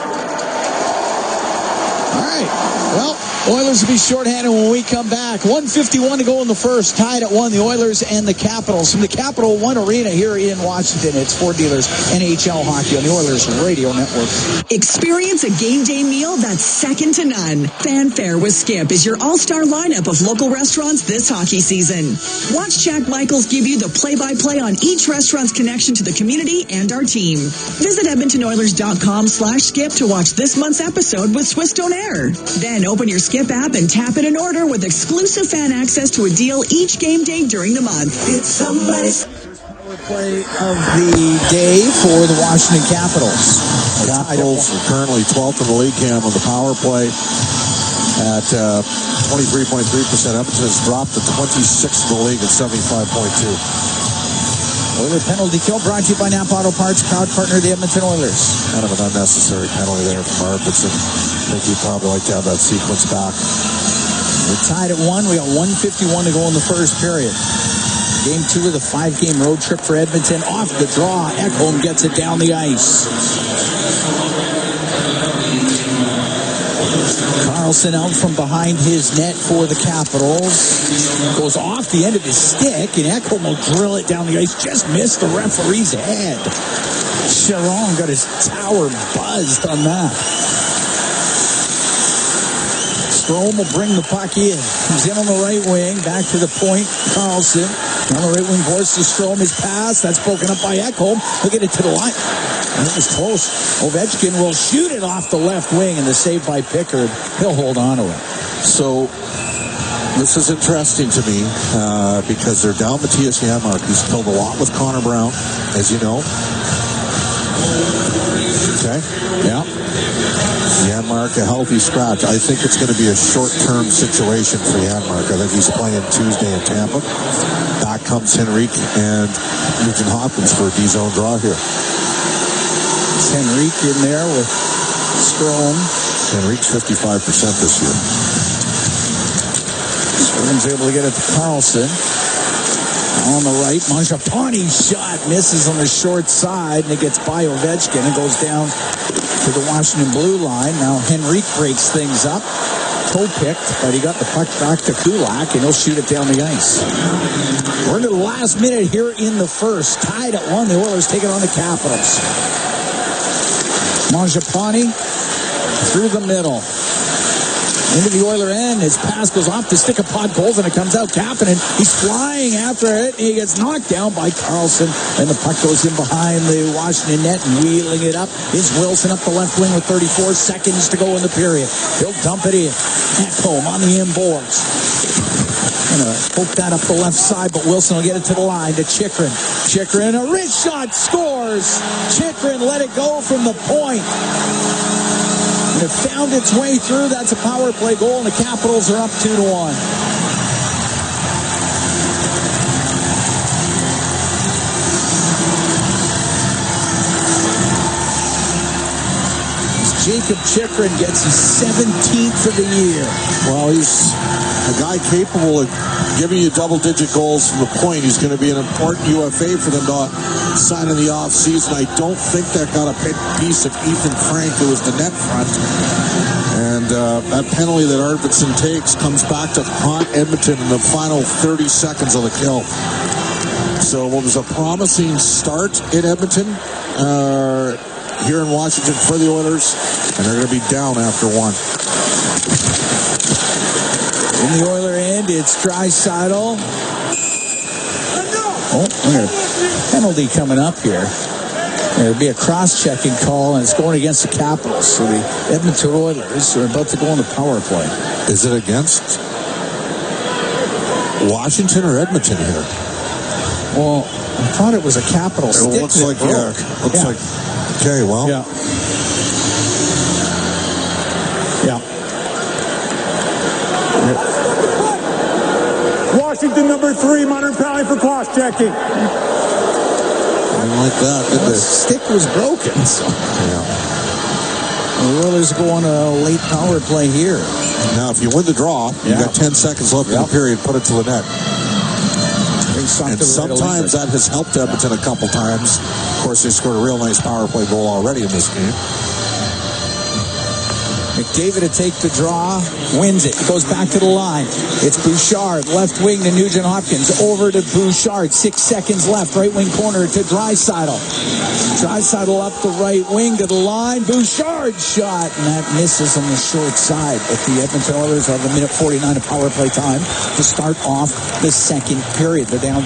right. Well, Oilers will be shorthanded when we come back. 1:51 to go in the first. Tied at 1, the Oilers and the Capitals. From the Capital One Arena here in Washington, it's Ford Dealers NHL Hockey on the Oilers Radio Network. Experience a game day meal that's second to none. Fanfare with Skip is your all-star lineup of local restaurants this hockey season. Watch Jack Michaels give you the play-by-play on each restaurant's connection to the community and our team. Visit EdmontonOilers.com/skip to watch this month's episode with Swiss Don't Air. Then open your Skip app and tap in an order with exclusive fan access to a deal each game day during the month. It's somebody's power play of the day for the Washington Capitals. The Capitals are currently 12th in the league, Cam, on the power play at 23.3%. Edmonton has dropped to 26th in the league at 75.2%. Oiler penalty kill brought to you by Napa Auto Parts, proud partner of the Edmonton Oilers. Kind of an unnecessary penalty there from Arvidsson. I think he'd probably like to have that sequence back. We're tied at 1. We got 1:51 to go in the first period. Game 2 of the 5-game road trip for Edmonton. Off the draw. Ekholm gets it down the ice. Carlson out from behind his net for the Capitals. Goes off the end of his stick, and Ekholm will drill it down the ice. Just missed the referee's head. Sharon got his tower buzzed on that. Strome will bring the puck in. He's in on the right wing. Back to the point. Carlson on the right wing forces Strome. His pass. That's broken up by Ekholm. He'll get it to the line. And it was close. Ovechkin will shoot it off the left wing, and the save by Pickard. He'll hold on to it. So this is interesting to me because they're down Matthias Janmark, who's killed a lot with Connor Brown, as you know. Okay. Yeah. Janmark, a healthy scratch. I think it's going to be a short-term situation for Janmark. I think he's playing Tuesday in Tampa. Back comes Henrique and Nugent Hopkins for a D-zone draw here. It's Henrique in there with Strome. Henrique's 55% this year. Strome's able to get it to Carlson. On the right, Mangiapane's shot misses on the short side, and it gets by Ovechkin and goes down to the Washington blue line. Now Henrique breaks things up. Toe-picked, but he got the puck back to Kulak, and he'll shoot it down the ice. We're into the last minute here in the first. Tied at 1, the Oilers take it on the Capitals. Mangiapane through the middle. Into the Oiler end. His pass goes off the stick of Podkolzin, and it comes out. Kapanen, he's flying after it. He gets knocked down by Carlson, and the puck goes in behind the Washington net, and wheeling it up is Wilson up the left wing with 34 seconds to go in the period. He'll dump it in. Ekholm on the inboards. Gonna poke that up the left side, but Wilson will get it to the line to Chychrun. Chychrun, a wrist shot, scores. Chychrun let it go from the point. And it found its way through. That's a power play goal, and the Capitals are up 2-1. Jacob Chychrun gets his 17th of the year. Well, he's a guy capable of giving you double-digit goals from the point. He's going to be an important UFA for them to sign in the offseason. I don't think that got a piece of Ethan Frank, who was the net front. And that penalty that Arvidsson takes comes back to haunt Edmonton in the final 30 seconds of the kill. So what was a promising start in Edmonton here in Washington for the Oilers, and they're going to be down after one. In the Oiler end, it's Draisaitl. Oh, penalty coming up here. There'll be a cross-checking call, and it's going against the Capitals. So the Edmonton Oilers are about to go on the power play. Is it against Washington or Edmonton here? Well, I thought it was a Capital stick. It looks like, yeah. Looks like, okay, well. Yeah. Washington number 3, minor penalty for cross-checking. Didn't like that, did The they? stick was broken. So Yeah. the Oilers go on a late power play here. Now, if you win the draw, you got 10 seconds left in the period, put it to the net. And sometimes that has helped Edmonton a couple times. Of course, they scored a real nice power play goal already in this game. McDavid to take the draw, wins it. It goes back to the line. It's Bouchard, left wing to Nugent Hopkins. Over to Bouchard, 6 seconds left. Right wing corner to Draisaitl. Draisaitl up the right wing to the line. Bouchard shot, and that misses on the short side. But the Edmonton Oilers have a minute 49 of power play time to start off the second period. They're down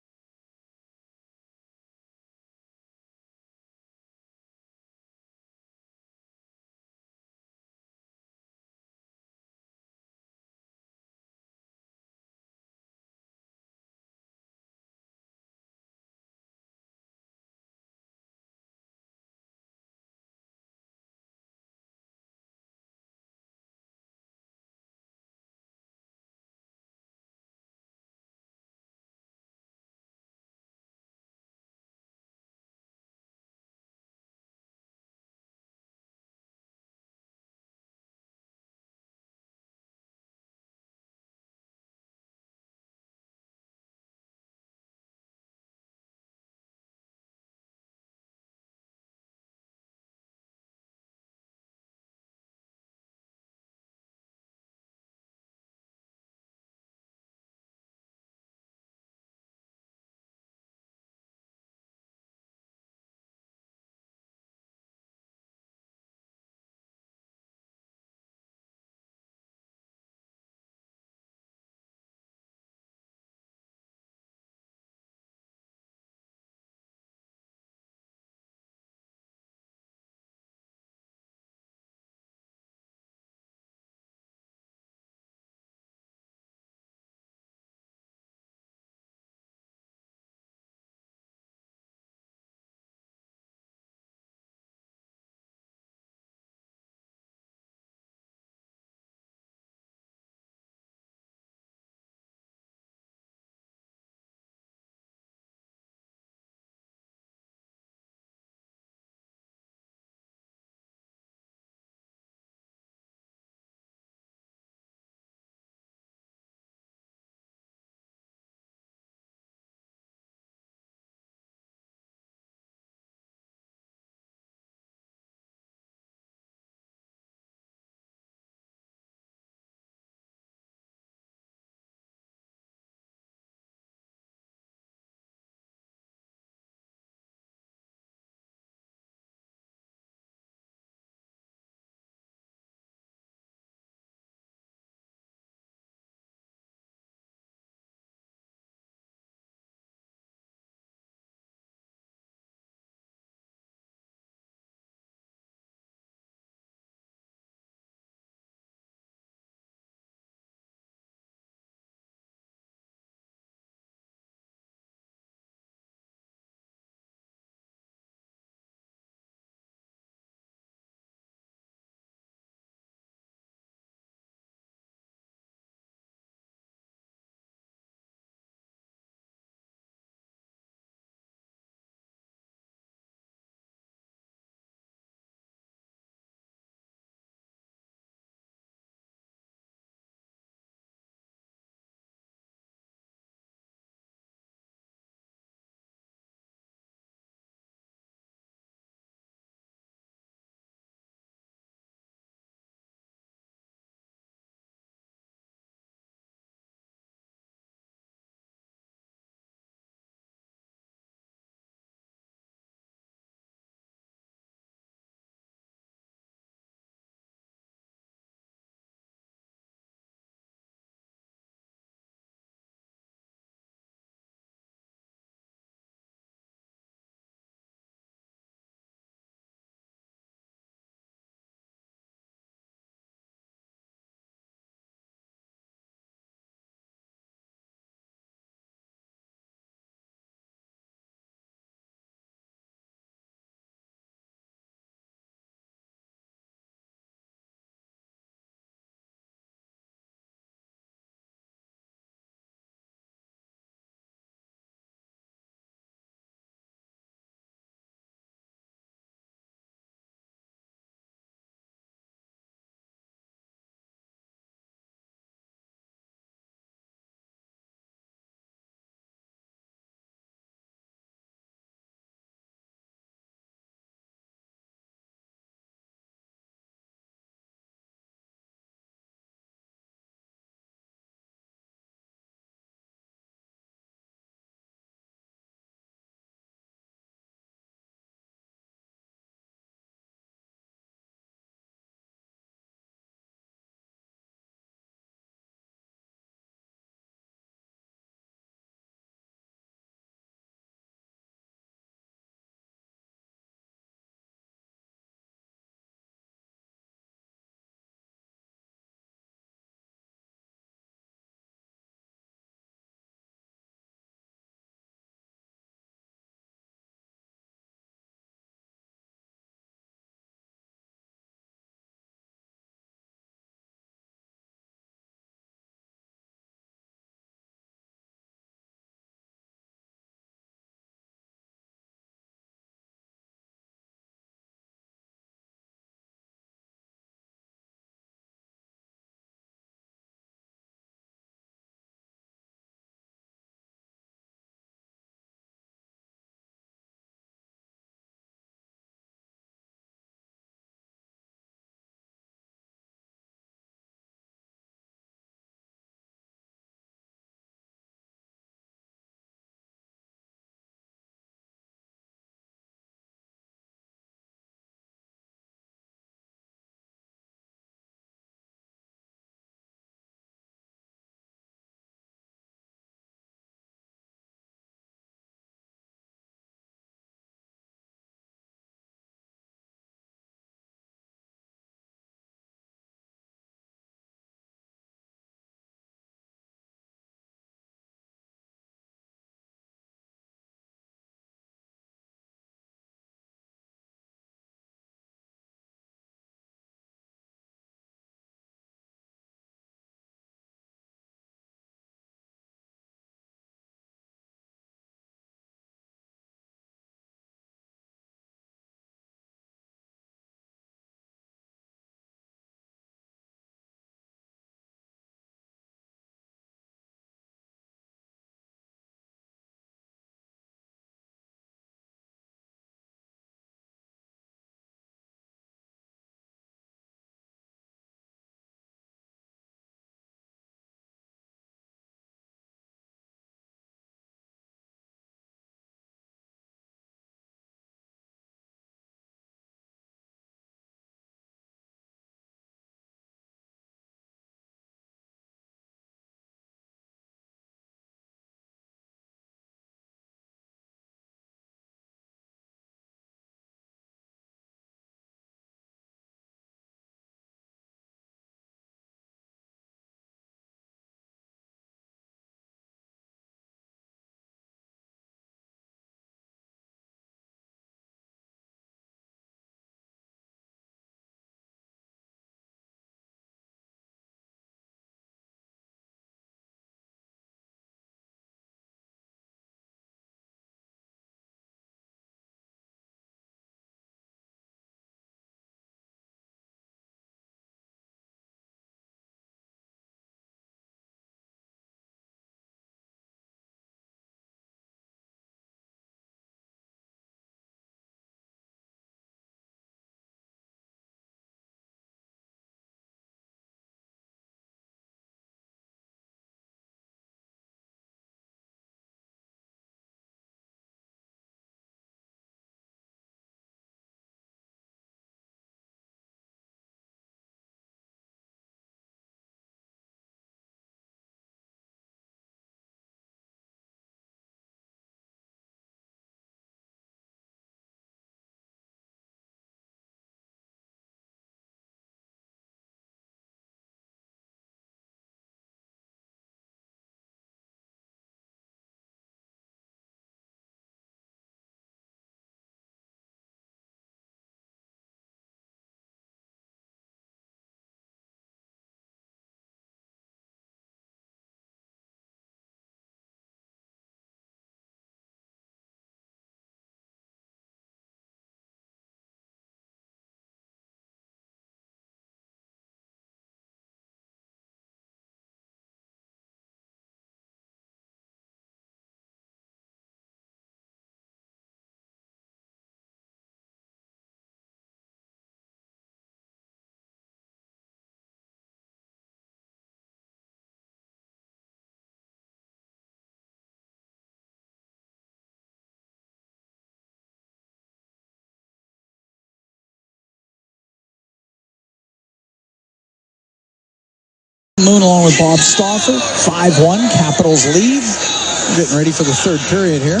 Moon along with Bob Stauffer. 5-1, Capitals lead. We're getting ready for the third period here.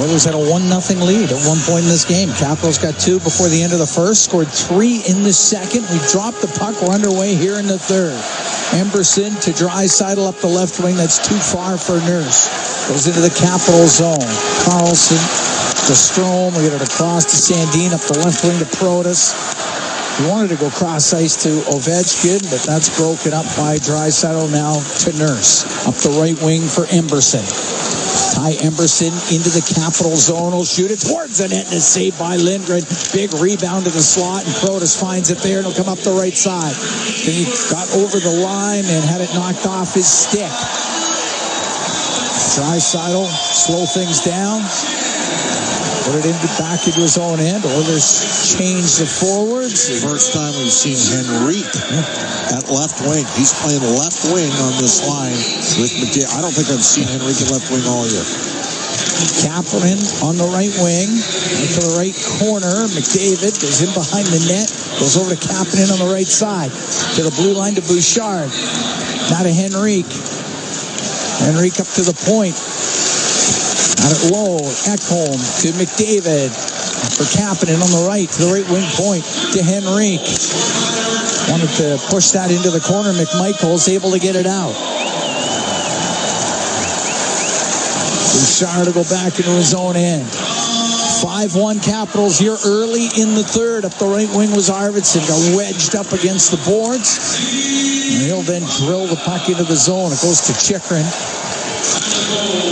Oilers had a 1-0 lead at one point in this game. Capitals got 2 before the end of the first, scored 3 in the second. We dropped the puck. We're underway here in the third. Emberson to Draisaitl up the left wing. That's too far for Nurse. Goes into the Capital zone. Carlson to Strome. We get it across to Sandin up the left wing to Protas. He wanted to go cross ice to Ovechkin, but that's broken up by Draisaitl now to Nurse. Up the right wing for Emberson. Ty Emberson into the Capital zone. Will shoot it towards the net and is saved by Lindgren. Big rebound to the slot, and Protas finds it there, and he'll come up the right side. Then he got over the line and had it knocked off his stick. Draisaitl slow things down. Put it back into his own end. Oilers change the forwards. First time we've seen Henrique at left wing. He's playing left wing on this line with McDavid. I don't think I've seen Henrique at left wing all year. Kaplan on the right wing. To the right corner. McDavid goes in behind the net. Goes over to Kaplan on the right side. To the blue line to Bouchard. Now to Henrique. Henrique up to the point. Out at low, Ekholm to McDavid for Kapanen on the right wing point to Henrique. Wanted to push that into the corner. McMichael's able to get it out. Bouchard to go back into his own end. 5-1 Capitals here early in the third. Up the right wing was Arvidsson. Got wedged up against the boards. And he'll then drill the puck into the zone. It goes to Chychrun.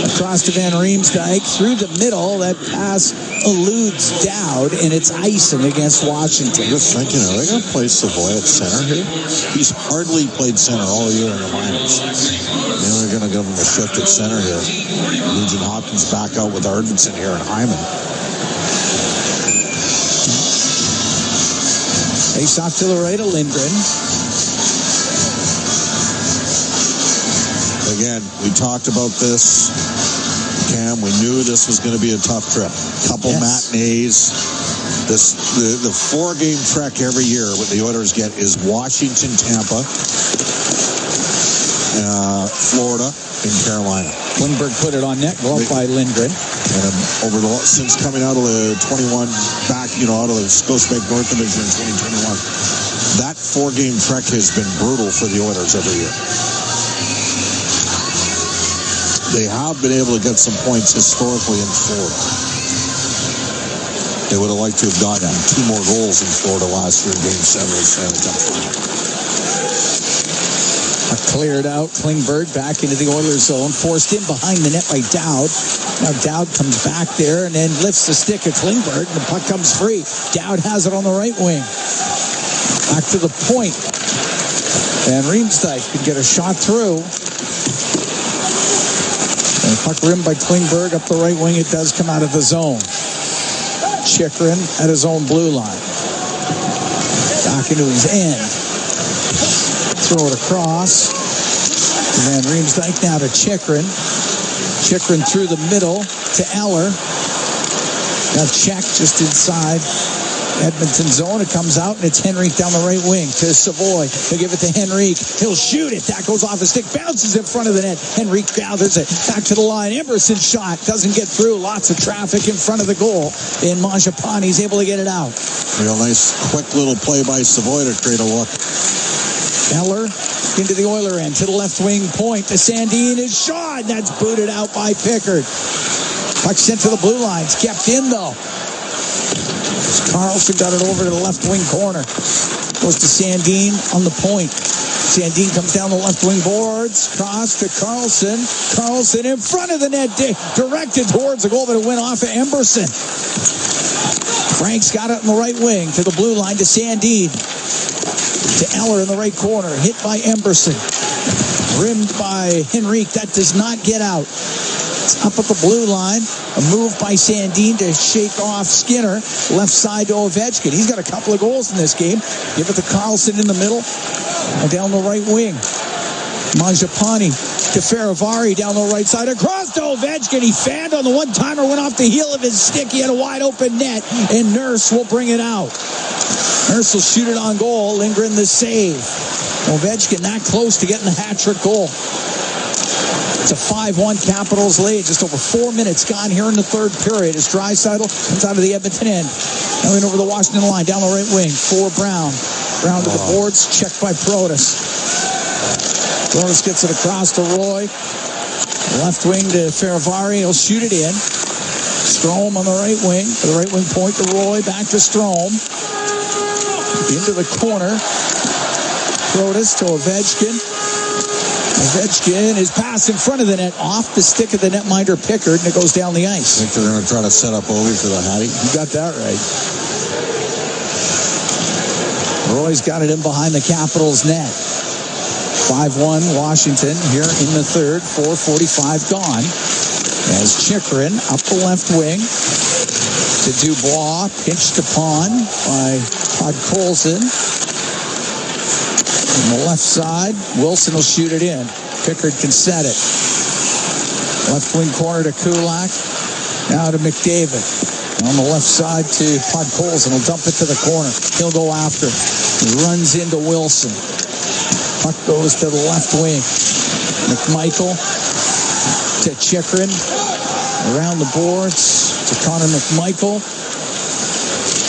Across to Van Riemsdyk through the middle. That pass eludes Dowd, and it's icing against Washington. Just thinking, are they going to play Savoy at center here? He's hardly played center all year in the minors. Then they're going to give him a shift at center here. Nugent Hopkins back out with Arvidsson here and Hyman. Face off to the right of Lindgren. Again, we talked about this, Cam. We knew this was going to be a tough trip. Couple matinees. The 4-game trek every year what the Oilers get is Washington, Tampa, Florida, and Carolina. Klingberg put it on net, go up by Lindgren. And since coming out of the 21 back, out of the Scotiabank North Division in 2021, that 4-game trek has been brutal for the Oilers every year. They have been able to get some points historically in Florida. They would have liked to have gotten 2 more goals in Florida last year in Game 7 of the Stanley Cup. Cleared out. Klingberg back into the Oilers zone. Forced in behind the net by Dowd. Now Dowd comes back there and then lifts the stick of Klingberg, and the puck comes free. Dowd has it on the right wing. Back to the point. And Riemsdyk could get a shot through. And puck rimmed by Klingberg up the right wing. It does come out of the zone. Chychrun at his own blue line. Back into his end. Throw it across. Van Riemsdyk now to Chychrun. Chychrun through the middle to Eller. Now check just inside Edmonton zone. It comes out, and it's Henrique down the right wing to Savoy. They'll give it to Henrique. He'll shoot it. That goes off his stick. Bounces in front of the net. Henrique gathers it. Back to the line. Emberson shot. Doesn't get through. Lots of traffic in front of the goal. And Mangiapane's able to get it out. Real nice, quick little play by Savoy to create a look. Eller into the Oiler end to the left wing point to Sandin. His shot. That's booted out by Pickard. Puck sent to the blue lines. Kept in though. Carlson got it over to the left wing corner. Goes to Sandin on the point. Sandin comes down the left wing boards. Cross to Carlson. Carlson in front of the net. Directed towards the goal, but it went off of Emberson. Frank's got it on the right wing to the blue line to Sandin. To Eller in the right corner. Hit by Emberson. Rimmed by Henrique. That does not get out. It's up at the blue line. A move by Sandin to shake off Skinner. Left side to Ovechkin. He's got a couple of goals in this game. Give it to Carlson in the middle. And down the right wing. Mangiapane to Faravari down the right side. Across to Ovechkin. He fanned on the one-timer. Went off the heel of his stick. He had a wide open net. And Nurse will bring it out. Nurse will shoot it on goal. Lindgren the save. Ovechkin that close to getting the hat-trick goal. It's a 5-1 Capitals lead. Just over 4 minutes gone here in the third period as Draisaitl comes out of the Edmonton end. Now in over the Washington line, down the right wing for Brown. Brown to the boards, checked by Protas. Protas gets it across to Roy. Left wing to Feravari. He'll shoot it in. Strome on the right wing. To the right wing point to Roy. Back to Strome. Into the corner. Protas to Ovechkin. Ovechkin is passed in front of the net, off the stick of the netminder Pickard, and it goes down the ice. I think they're going to try to set up Ovi for the Hattie. You got that right. Roy's got it in behind the Capitals net. 5-1 Washington here in the third. 4:45 gone. As Chychrun up the left wing to Dubois, pinched upon by Podkolzin. On the left side, Wilson will shoot it in. Pickard can set it. Left wing corner to Kulak. Now to McDavid. On the left side to Podkolzin. He'll dump it to the corner. He'll go after. He runs into Wilson. Puck goes to the left wing. McMichael to Chychrun. Around the boards to Connor McMichael.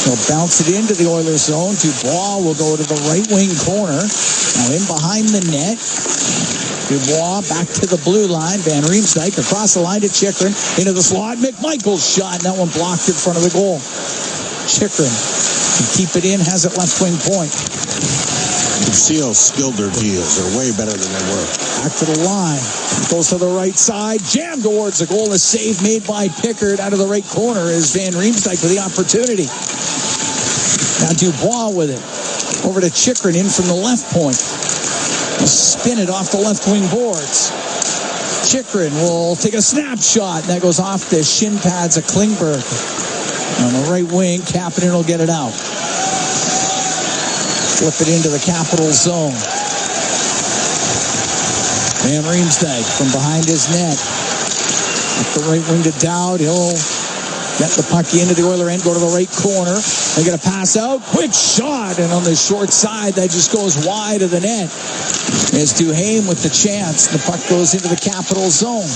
He'll bounce it into the Oilers zone. Dubois will go to the right wing corner. Now in behind the net. Dubois back to the blue line. Van Riemsdyk across the line to Chychrun. Into the slot. McMichael's shot. And that one blocked in front of the goal. Chychrun can keep it in. Has it left wing point. You can see how skilled their D is. They're way better than they were. Back to the line. Goes to the right side. Jammed towards the goal. A save made by Pickard out of the right corner as Van Riemsdyk with the opportunity. Now Dubois with it. Over to Chychrun in from the left point. He'll spin it off the left wing boards. Chychrun will take a snapshot. And that goes off the shin pads of Klingberg. On the right wing, Kapanen will get it out. Flip it into the Capitals zone. Van Riemsdyk from behind his net. Up the right wing to Dowd. He'll get the puck into the Oiler end. Go to the right corner. They get a pass out. Quick shot. And on the short side, that just goes wide of the net. As Duhaime with the chance. The puck goes into the Capitals zone.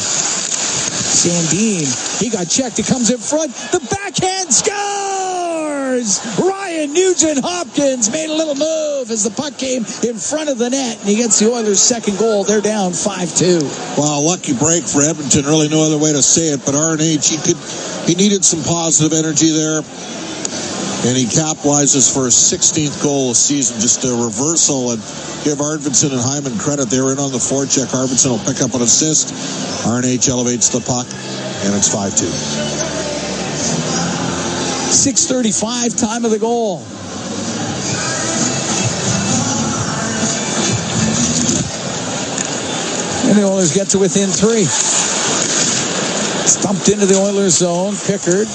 Sandin, he got checked. He comes in front. The backhand scores! Ryan Nugent-Hopkins made a little move as the puck came in front of the net, and he gets the Oilers' second goal. They're down 5-2. Well, lucky break for Edmonton. Really no other way to say it, but RNH, he needed some positive energy there, and he capitalizes for his 16th goal of the season. Just a reversal, and give Arvidsson and Hyman credit. They were in on the forecheck. Arvidsson will pick up an assist. RNH elevates the puck, and it's 5-2. 6:35, time of the goal. And the Oilers get to within 3. Stumped into the Oilers zone. Pickard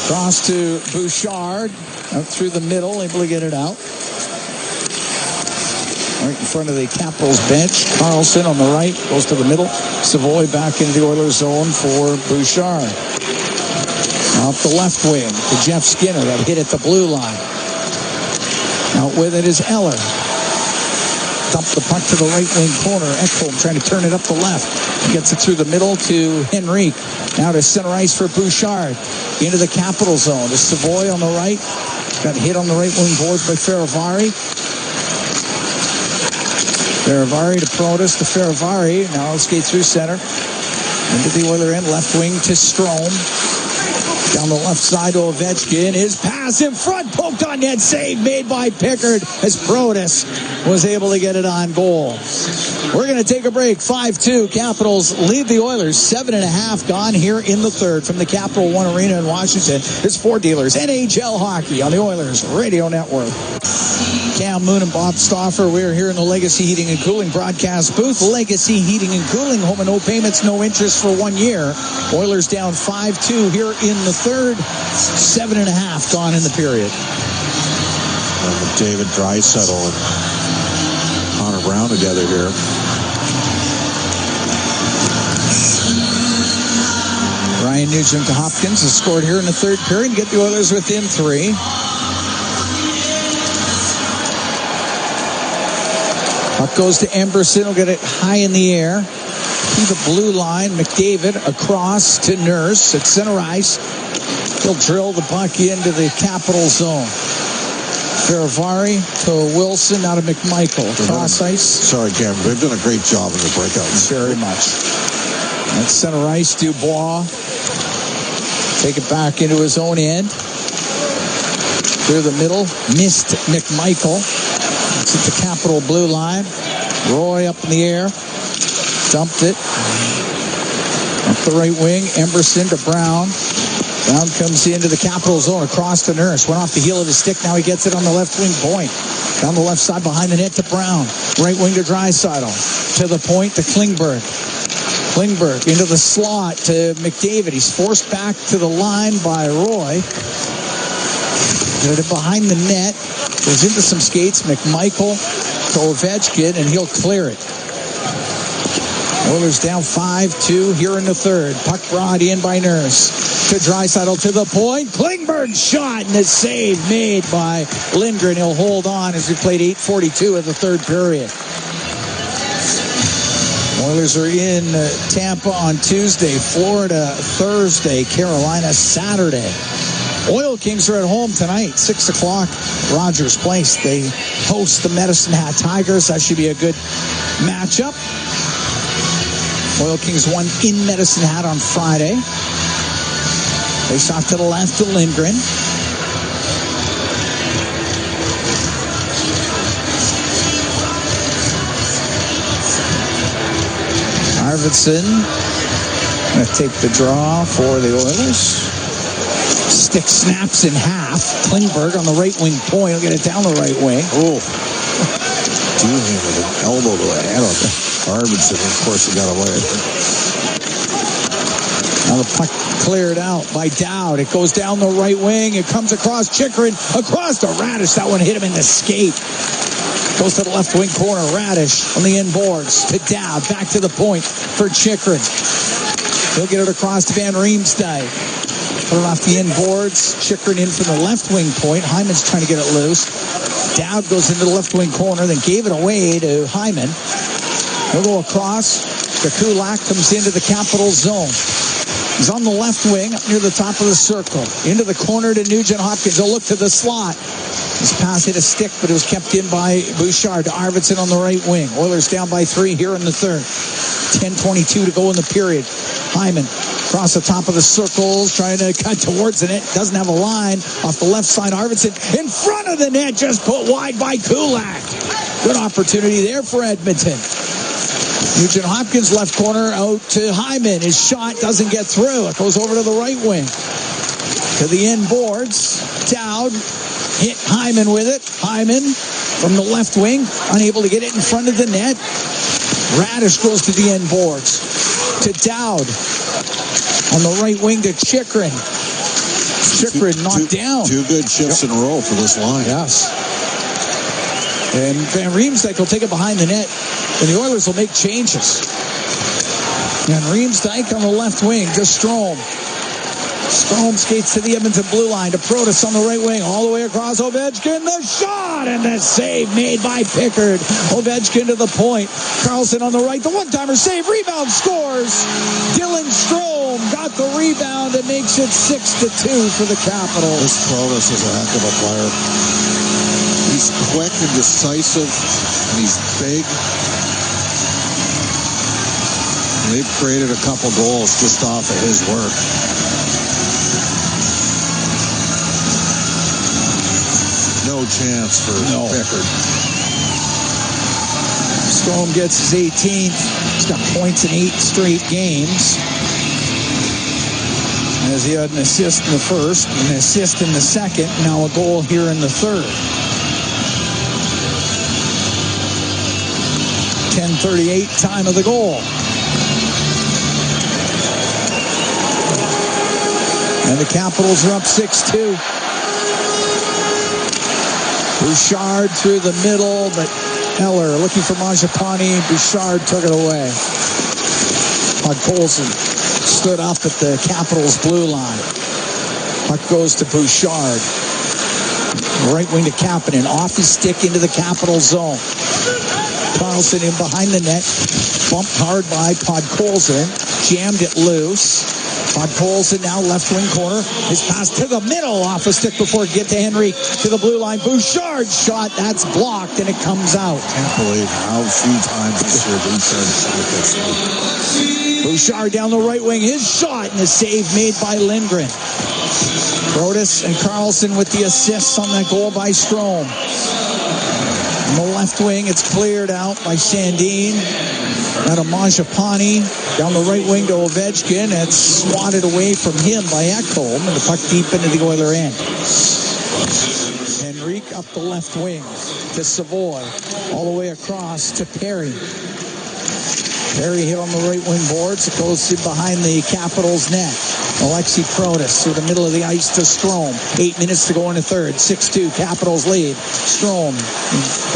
cross to Bouchard. Out through the middle, able to get it out. Right in front of the Capitals bench. Carlson on the right, goes to the middle. Savoy back into the Oilers zone for Bouchard. Off the left wing to Jeff Skinner. That hit at the blue line. Out with it is Eller. Dump the puck to the right wing corner. Ekholm trying to turn it up the left. He gets it through the middle to Henrique. Now to center ice for Bouchard. Into the Capital zone. To Savoy on the right. Got hit on the right wing boards by Feravari. Feravari to Protas to Feravari. Now he'll skate through center. Into the Oiler end. Left wing to Strome. Down the left side to Ovechkin. His pass in front. Poked on net. Save made by Pickard as Protas was able to get it on goal. We're going to take a break. 5-2. Capitals lead the Oilers. 7.5 gone here in the third from the Capital One Arena in Washington. It's Ford Dealers NHL Hockey on the Oilers Radio Network. Cam Moon and Bob Stauffer. We're here in the Legacy Heating and Cooling broadcast booth. Legacy Heating and Cooling. Home and no payments, no interest for 1 year. Oilers down 5-2 here in the third. 7.5 gone in the period. David Draisaitl and Connor Brown together here. Ryan Nugent-Hopkins has scored here in the third period to get the Oilers within 3. Puck goes to Emberson. He'll get it high in the air. To the blue line. McDavid across to Nurse at center ice. He'll drill the puck into the Capital zone. Ferravari to Wilson, out of McMichael. Cross ice. Sorry, Cam. They've done a great job in the breakouts. Very much. At center ice, Dubois. Take it back into his own end. Through the middle. Missed McMichael. It's at the Capital blue line. Roy up in the air. Dumped it. Up the right wing. Emberson to Brown. Brown comes into the Capital zone across to Nurse. Went off the heel of his stick. Now he gets it on the left wing point. Down the left side behind the net to Brown. Right wing to Draisaitl. To the point to Klingberg. Klingberg into the slot to McDavid. He's forced back to the line by Roy. Get it behind the net. Goes into some skates. McMichael to Ovechkin, and he'll clear it. Oilers down 5-2 here in the third. Puck brought in by Nurse. To Draisaitl to the point. Klingberg shot, and a save made by Lindgren. He'll hold on as we played 8:42 of the third period. Oilers are in Tampa on Tuesday, Florida Thursday, Carolina Saturday. Oil Kings are at home tonight, 6 o'clock, Rogers Place. They host the Medicine Hat Tigers. That should be a good matchup. Oil Kings won in Medicine Hat on Friday. Face off to the left to Lindgren. Arvidsson going to take the draw for the Oilers. Stick snaps in half. Klingberg on the right wing point. He'll get it down the right wing. Oh. Two-handed an elbow to the head on Arvidsson. Of course, he got away. Now the puck cleared out by Dowd. It goes down the right wing. It comes across Chychrun. Across to Radish. That one hit him in the skate. Goes to the left wing corner. Radish on the inboards to Dowd. Back to the point for Chychrun. He'll get it across to Van Riemsdyk. Put it off the inboards. Chychrun in from the left wing point. Hyman's trying to get it loose. Dowd goes into the left wing corner, then gave it away to Hyman. He'll go across. The Kulak comes into the Capital zone. He's on the left wing, up near the top of the circle. Into the corner to Nugent Hopkins. He'll look to the slot. His pass hit a stick, but it was kept in by Bouchard to Arvidsson on the right wing. Oilers down by 3 here in the third. 10:22 to go in the period. Hyman across the top of the circles, trying to cut towards the net. Doesn't have a line. Off the left side, Arvidsson in front of the net, just put wide by Kulak. Good opportunity there for Edmonton. Nugent Hopkins left corner out to Hyman. His shot doesn't get through. It goes over to the right wing. To the inboards. Dowd hit Hyman with it. Hyman from the left wing, unable to get it in front of the net. Radish goes to the inboards. To Dowd. On the right wing to Chychrun. Chychrun knocked down. Two good shifts in a row for this line. Yes. And Van Riemsdyk will take it behind the net. And the Oilers will make changes. And Riemsdyk on the left wing to Strome. Strome skates to the Edmonton blue line to Protas on the right wing. All the way across Ovechkin. The shot and the save made by Pickard. Ovechkin to the point. Carlson on the right. The one-timer save. Rebound scores. Dylan Strome got the rebound and makes it 6-2 for the Capitals. This Protas is a heck of a player. He's quick and decisive, and he's big. And they've created a couple goals just off of his work. No chance for Pickard. Strome gets his 18th. He's got points in 8 straight games. As he had an assist in the first, an assist in the second, now a goal here in the third. 10:38, time of the goal. And the Capitals are up 6-2. Bouchard through the middle, but Eller looking for Mangiapane. Bouchard took it away. Puck Colson stood up at the Capitals blue line. Puck goes to Bouchard. Right wing to Kapanen. Off his stick into the Capitals zone. Carlson in behind the net. Bumped hard by Podkolzin. Jammed it loose. Podkolzin now left wing corner. His pass to the middle off a stick before it get to Henry to the blue line. Bouchard's shot, that's blocked, and it comes out. Can't believe how few times this year Bouchard shot gets. Bouchard down the right wing. His shot and a save made by Lindgren. Protas and Carlson with the assists on that goal by Strome. On the left wing, it's cleared out by Sandin. Out of Mangiapane. Down the right wing to Ovechkin. It's swatted away from him by Ekholm. And the puck deep into the Oiler end. Henrique up the left wing to Savoy. All the way across to Perry. Perry hit on the right wing boards. It goes in behind the Capitals net. Alexi Protas through the middle of the ice to Strome. 8 minutes to go in the third. 6-2. Capitals lead. Strome,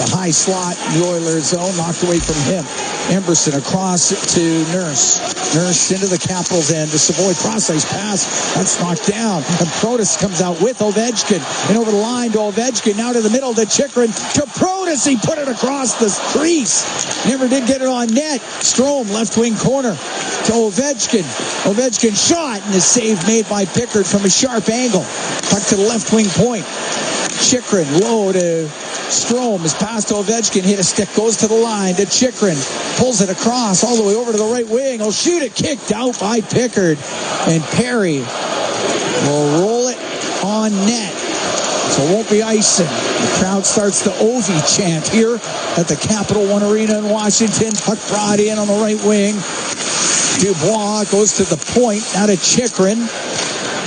the high slot, the Oilers zone, knocked away from him. Emberson across to Nurse. Nurse into the Capitals end to Savoy. Cross-ice pass. That's knocked down. And Protas comes out with Ovechkin. And over the line to Ovechkin. Now to the middle to Chychrun. To Protas. He put it across the crease. Never did get it on net. Strome, left wing corner to Ovechkin. Ovechkin shot. And the save made by Pickard from a sharp angle. Puck to the left wing point. Chychrun low to Strome. His pass to Ovechkin. Hit a stick. Goes to the line to Chychrun. Pulls it across all the way over to the right wing. He'll shoot it. Kicked out by Pickard. And Perry will roll it on net. So it won't be icing. The crowd starts the Ovi chant here at the Capital One Arena in Washington. Puck brought in on the right wing. Dubois goes to the point. Now to Chychrun.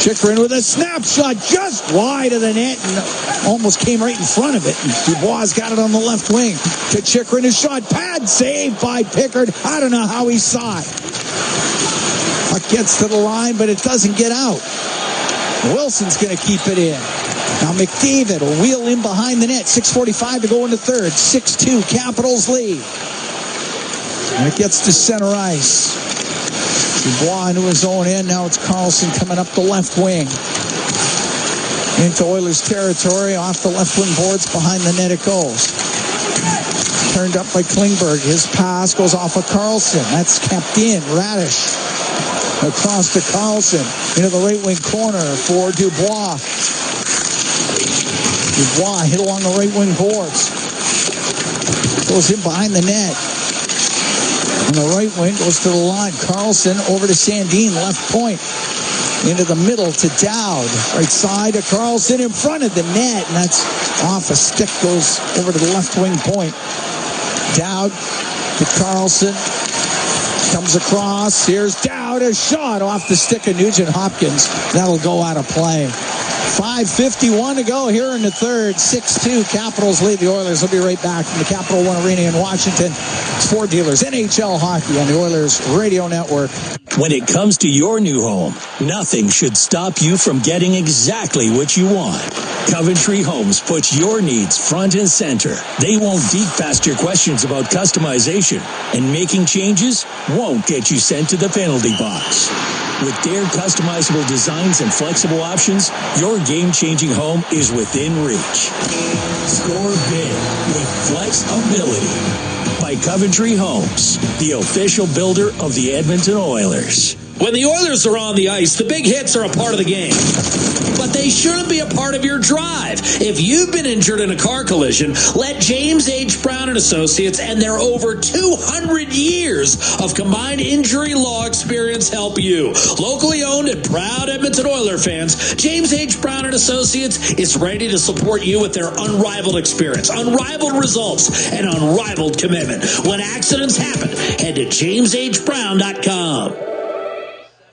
Chychrun with a snapshot just wide of the net and almost came right in front of it. And Dubois got it on the left wing to Chychrun. His shot, pad save by Pickard. I don't know how he saw it. Puck gets to the line, but it doesn't get out. Wilson's going to keep it in. Now McDavid will wheel in behind the net. 6:45 to go in the third. 6-2, Capitals lead. And it gets to center ice. Dubois into his own end. Now it's Carlson coming up the left wing. Into Oilers territory. Off the left wing boards. Behind the net it goes. Turned up by Klingberg. His pass goes off of Carlson. That's kept in. Radish. Across to Carlson. Into the right wing corner for Dubois. Dubois hit along the right wing boards. Goes in behind the net. On the right wing, goes to the line. Carlson over to Sandin, left point. Into the middle to Dowd. Right side to Carlson in front of the net. And that's off a stick, goes over to the left wing point. Dowd to Carlson. Comes across. Here's Dowd. A shot off the stick of Nugent Hopkins. That'll go out of play. 5:51 to go here in the third. 6-2, Capitals lead the Oilers. We'll be right back from the Capital One Arena in Washington. It's Ford Dealers, NHL Hockey on the Oilers Radio Network. When it comes to your new home, nothing should stop you from getting exactly what you want. Coventry Homes puts your needs front and center. They won't deep past your questions about customization, and making changes won't get you sent to the penalty box. With their customizable designs and flexible options, your game-changing home is within reach. Score big with flexibility by Coventry Homes, the official builder of the Edmonton Oilers. When the Oilers are on the ice, the big hits are a part of the game. But they shouldn't be a part of your drive. If you've been injured in a car collision, let James H. Brown & Associates and their over 200 years of combined injury law experience help you. Locally owned and proud Edmonton Oiler fans, James H. Brown & Associates is ready to support you with their unrivaled experience, unrivaled results, and unrivaled commitment. When accidents happen, head to jameshbrown.com.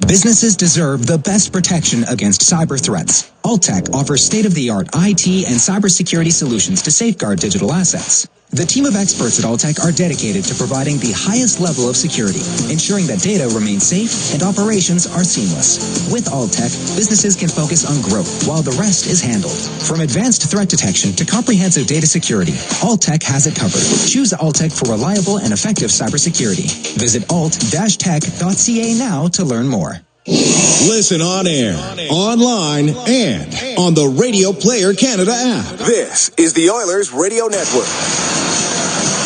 Businesses deserve the best protection against cyber threats. Alltech offers state-of-the-art IT and cybersecurity solutions to safeguard digital assets. The team of experts at Alltech are dedicated to providing the highest level of security, ensuring that data remains safe and operations are seamless. With Alltech, businesses can focus on growth while the rest is handled. From advanced threat detection to comprehensive data security, Alltech has it covered. Choose Alltech for reliable and effective cybersecurity. Visit alt-tech.ca now to learn more. Listen on air, online, and on the Radio Player Canada app. This is the Oilers Radio Network.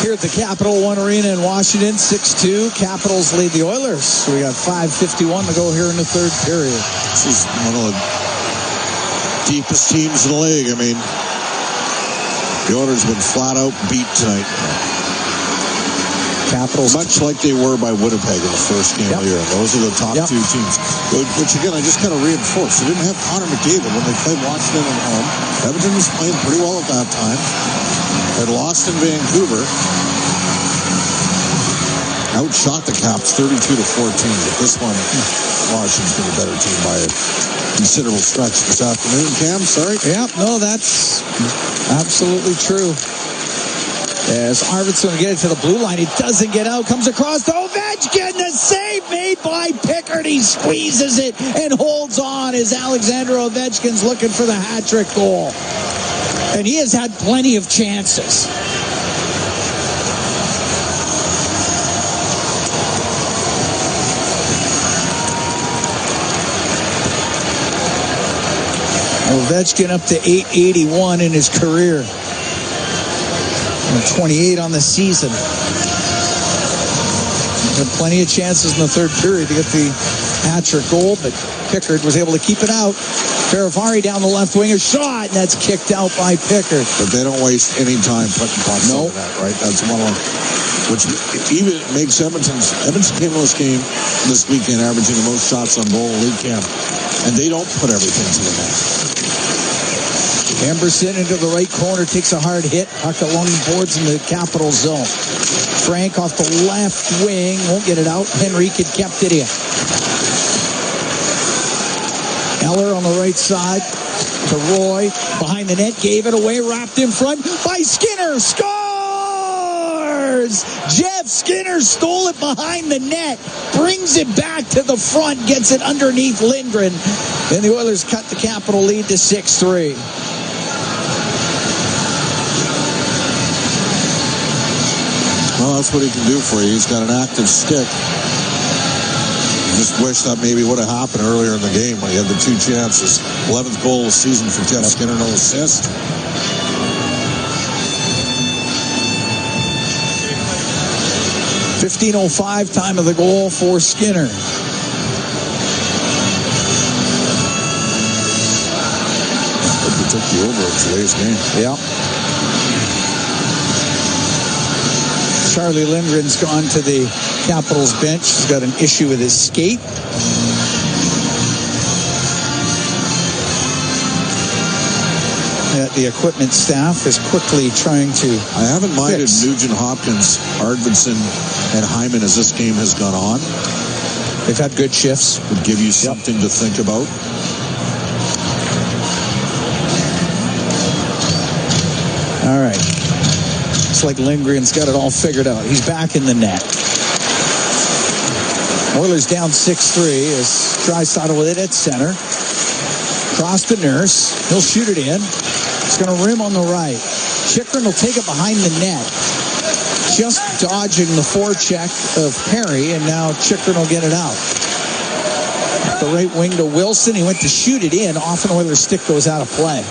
Here at the Capital One Arena in Washington, 6-2. Capitals lead the Oilers. We got 5:51 to go here in the third period. This is one of the deepest teams in the league. I mean, the Oilers have been flat out beat tonight. Capitals, much like they were by Winnipeg in the first game of the year. Those are the top two teams. Which, again, I just kind of reinforced. They didn't have Connor McDavid when they played Washington at home. Edmonton was playing pretty well at that time. They lost in Vancouver. Outshot the Caps 32-14. But this one, Washington's been a better team by a considerable stretch this afternoon. Cam, sorry? Yeah, no, that's absolutely true. As Arvidsson will get it to the blue line, he doesn't get out, comes across to Ovechkin, the save made by Pickard. He squeezes it and holds on as Alexander Ovechkin's looking for the hat-trick goal. And he has had plenty of chances. Ovechkin up to .881 in his career. 28 on the season. Had plenty of chances in the third period to get the hat-trick goal, but Pickard was able to keep it out. Faravari down the left wing, a shot, and that's kicked out by Pickard. But they don't waste any time putting pucks over that, right? That's one of them. Which even makes Edmonton came to this game this weekend averaging the most shots on goal in league camp. And they don't put everything to the net. Emberson into the right corner, takes a hard hit. Puck along the boards in the Capital zone. Frank off the left wing, won't get it out. Henrique had kept it in. Eller on the right side to Roy. Behind the net, gave it away, wrapped in front by Skinner. Scores! Jeff Skinner stole it behind the net. Brings it back to the front, gets it underneath Lindgren. And the Oilers cut the Capital lead to 6-3. Well, that's what he can do for you. He's got an active stick. Just wish that maybe would have happened earlier in the game when he had the two chances. 11th goal of the season for Jeff Skinner, no assist. .15:05 time of the goal for Skinner. He took the over in today's game. Yeah. Charlie Lindgren's gone to the Capitals bench. He's got an issue with his skate. The equipment staff is quickly trying to I haven't minded Nugent Hopkins, Arvidsson, and Hyman as this game has gone on. They've had good shifts. Would give you something to think about. All right. It's like Lindgren's got it all figured out. He's back in the net. Oilers down 6-3 as Draisaitl with it at center. Cross to Nurse. He'll shoot it in. It's going to rim on the right. Chychrun will take it behind the net. Just dodging the forecheck of Perry, and now Chychrun will get it out. The right wing to Wilson. He went to shoot it in. Off an Oilers stick goes out of play.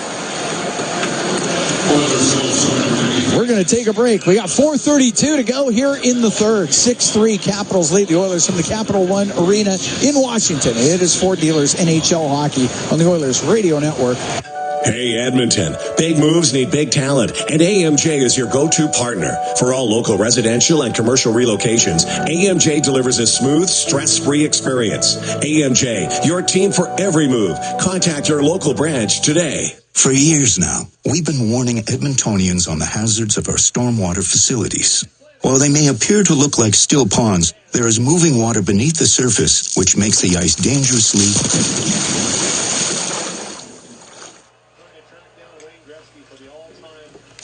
We're going to take a break. We got 4:32 to go here in the third. 6-3 Capitals lead the Oilers from the Capital One Arena in Washington. It is Ford Dealers NHL Hockey on the Oilers Radio Network. Hey, Edmonton. Big moves need big talent, and AMJ is your go-to partner. For all local residential and commercial relocations, AMJ delivers a smooth, stress-free experience. AMJ, your team for every move. Contact your local branch today. For years now, we've been warning Edmontonians on the hazards of our stormwater facilities. While they may appear to look like still ponds, there is moving water beneath the surface, which makes the ice dangerously...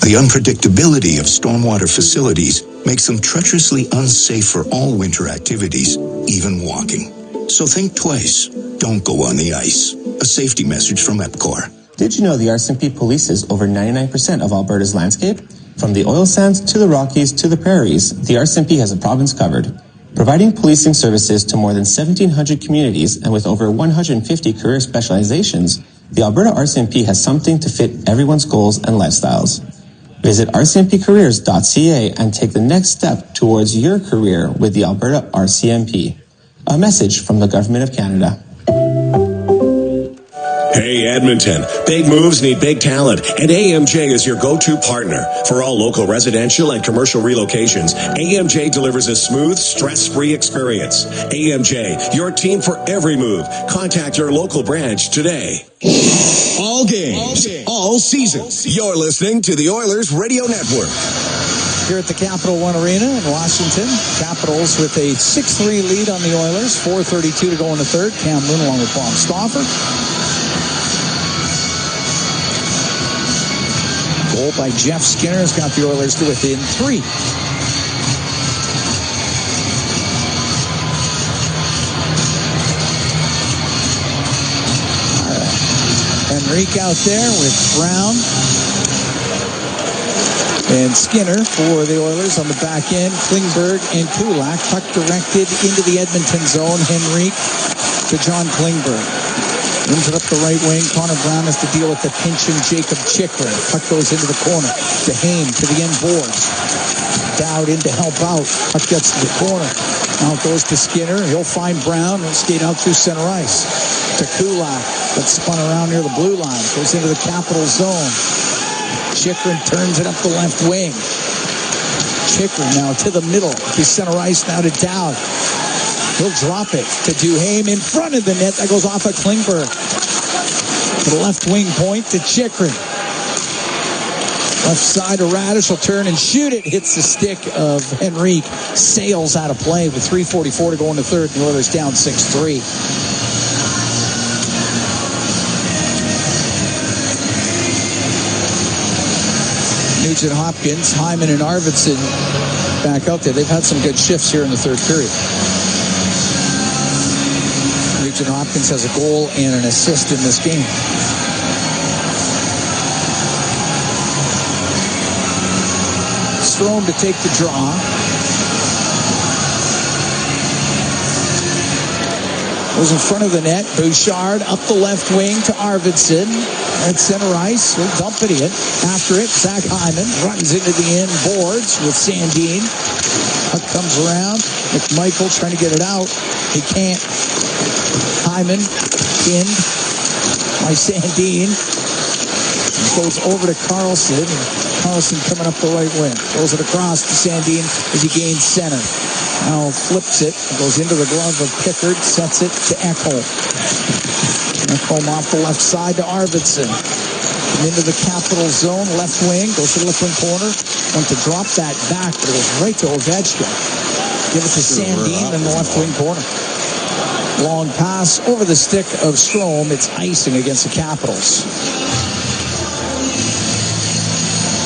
The unpredictability of stormwater facilities makes them treacherously unsafe for all winter activities, even walking. So think twice. Don't go on the ice. A safety message from EPCOR. Did you know the RCMP polices over 99% of Alberta's landscape? From the oil sands to the Rockies to the prairies, the RCMP has a province covered. Providing policing services to more than 1,700 communities and with over 150 career specializations, the Alberta RCMP has something to fit everyone's goals and lifestyles. Visit rcmpcareers.ca and take the next step towards your career with the Alberta RCMP. A message from the Government of Canada. Hey Edmonton, big moves need big talent, and AMJ is your go-to partner. For all local residential and commercial relocations, AMJ delivers a smooth, stress-free experience. AMJ, your team for every move. Contact your local branch today. All games, all seasons. You're listening to the Oilers Radio Network. Here at the Capital One Arena in Washington, Capitals with a 6-3 lead on the Oilers. 4:32 to go in the third. Cam Moon along with Bob Stauffer. Goal by Jeff Skinner has got the Oilers to within 3. Henrique out there with Brown and Skinner for the Oilers on the back end. Klingberg and Kulak. Puck directed into the Edmonton zone. Henrique to John Klingberg. Moves it up the right wing. Connor Brown has to deal with the pinching Jacob Chikrin. Puck goes into the corner. To Hain, to the end boards. Dowd in to help out. Puck gets to the corner. Now it goes to Skinner. He'll find Brown. He'll skate out through center ice. To Kulak. That's spun around near the blue line. Goes into the Capital zone. Chikrin turns it up the left wing. Chikrin now to the middle. To center ice now to Dowd. He'll drop it to Duhaime in front of the net. That goes off of Klingberg. To the left wing point to Chikrin. Left side to Radish. Will turn and shoot it. Hits the stick of Henrique. Sails out of play with 3:44 to go in the third. The Oilers down 6-3. Nugent Hopkins, Hyman, and Arvidsson back out there. They've had some good shifts here in the third period. Nugent Hopkins has a goal and an assist in this game. Strome to take the draw. Goes in front of the net. Bouchard up the left wing to Arvidsson. At center ice. He'll dump it in. After it, Zach Hyman runs into the end boards with Sandin. Puck comes around. McMichael trying to get it out. He can't. Hyman pinned by Sandin. Goes over to Carlson. Carlson coming up the right wing. Throws it across to Sandin as he gains center. Now flips it. Goes into the glove of Pickard. Sets it to Ekholm. Ekholm off the left side to Arvidsson. Into the Capital zone. Left wing. Goes to the left wing corner. Want to drop that back. But it goes right to Ovechkin. Give it to Sandin in the left wing corner. Long pass over the stick of Strome. It's icing against the Capitals.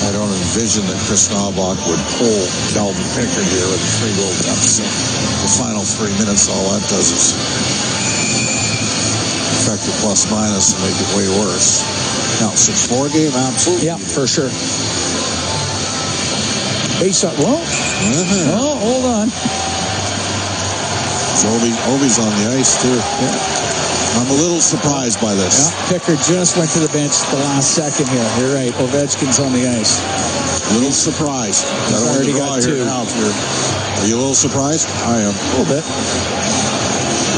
I don't envision that Chris Knobloch would pull Calvin Pickard here with a 3-goal deficit. The final 3 minutes, all that does is affect the plus minus and make it way worse. Now, 6-4 game, absolutely. Yeah, for sure. Face up. Well, oh, hold on. Ovi's on the ice, too. Yeah. I'm a little surprised by this. Yeah, Pickard just went to the bench at the last second here. You're right. Ovechkin's on the ice. A little surprised. Already got 2. Are you a little surprised? I am. A little bit.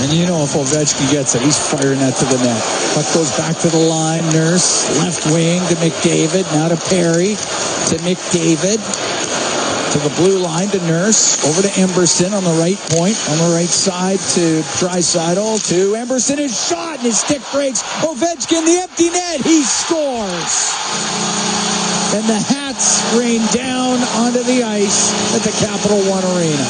And you know if Ovechkin gets it, he's firing that to the net. Puck goes back to the line. Nurse, left wing to McDavid. Now to Perry. To McDavid. To the blue line to Nurse. Over to Emberson on the right point. On the right side to Draisaitl. To Emberson. His shot and his stick breaks. Ovechkin, the empty net. He scores. And the hats rain down onto the ice at the Capital One Arena.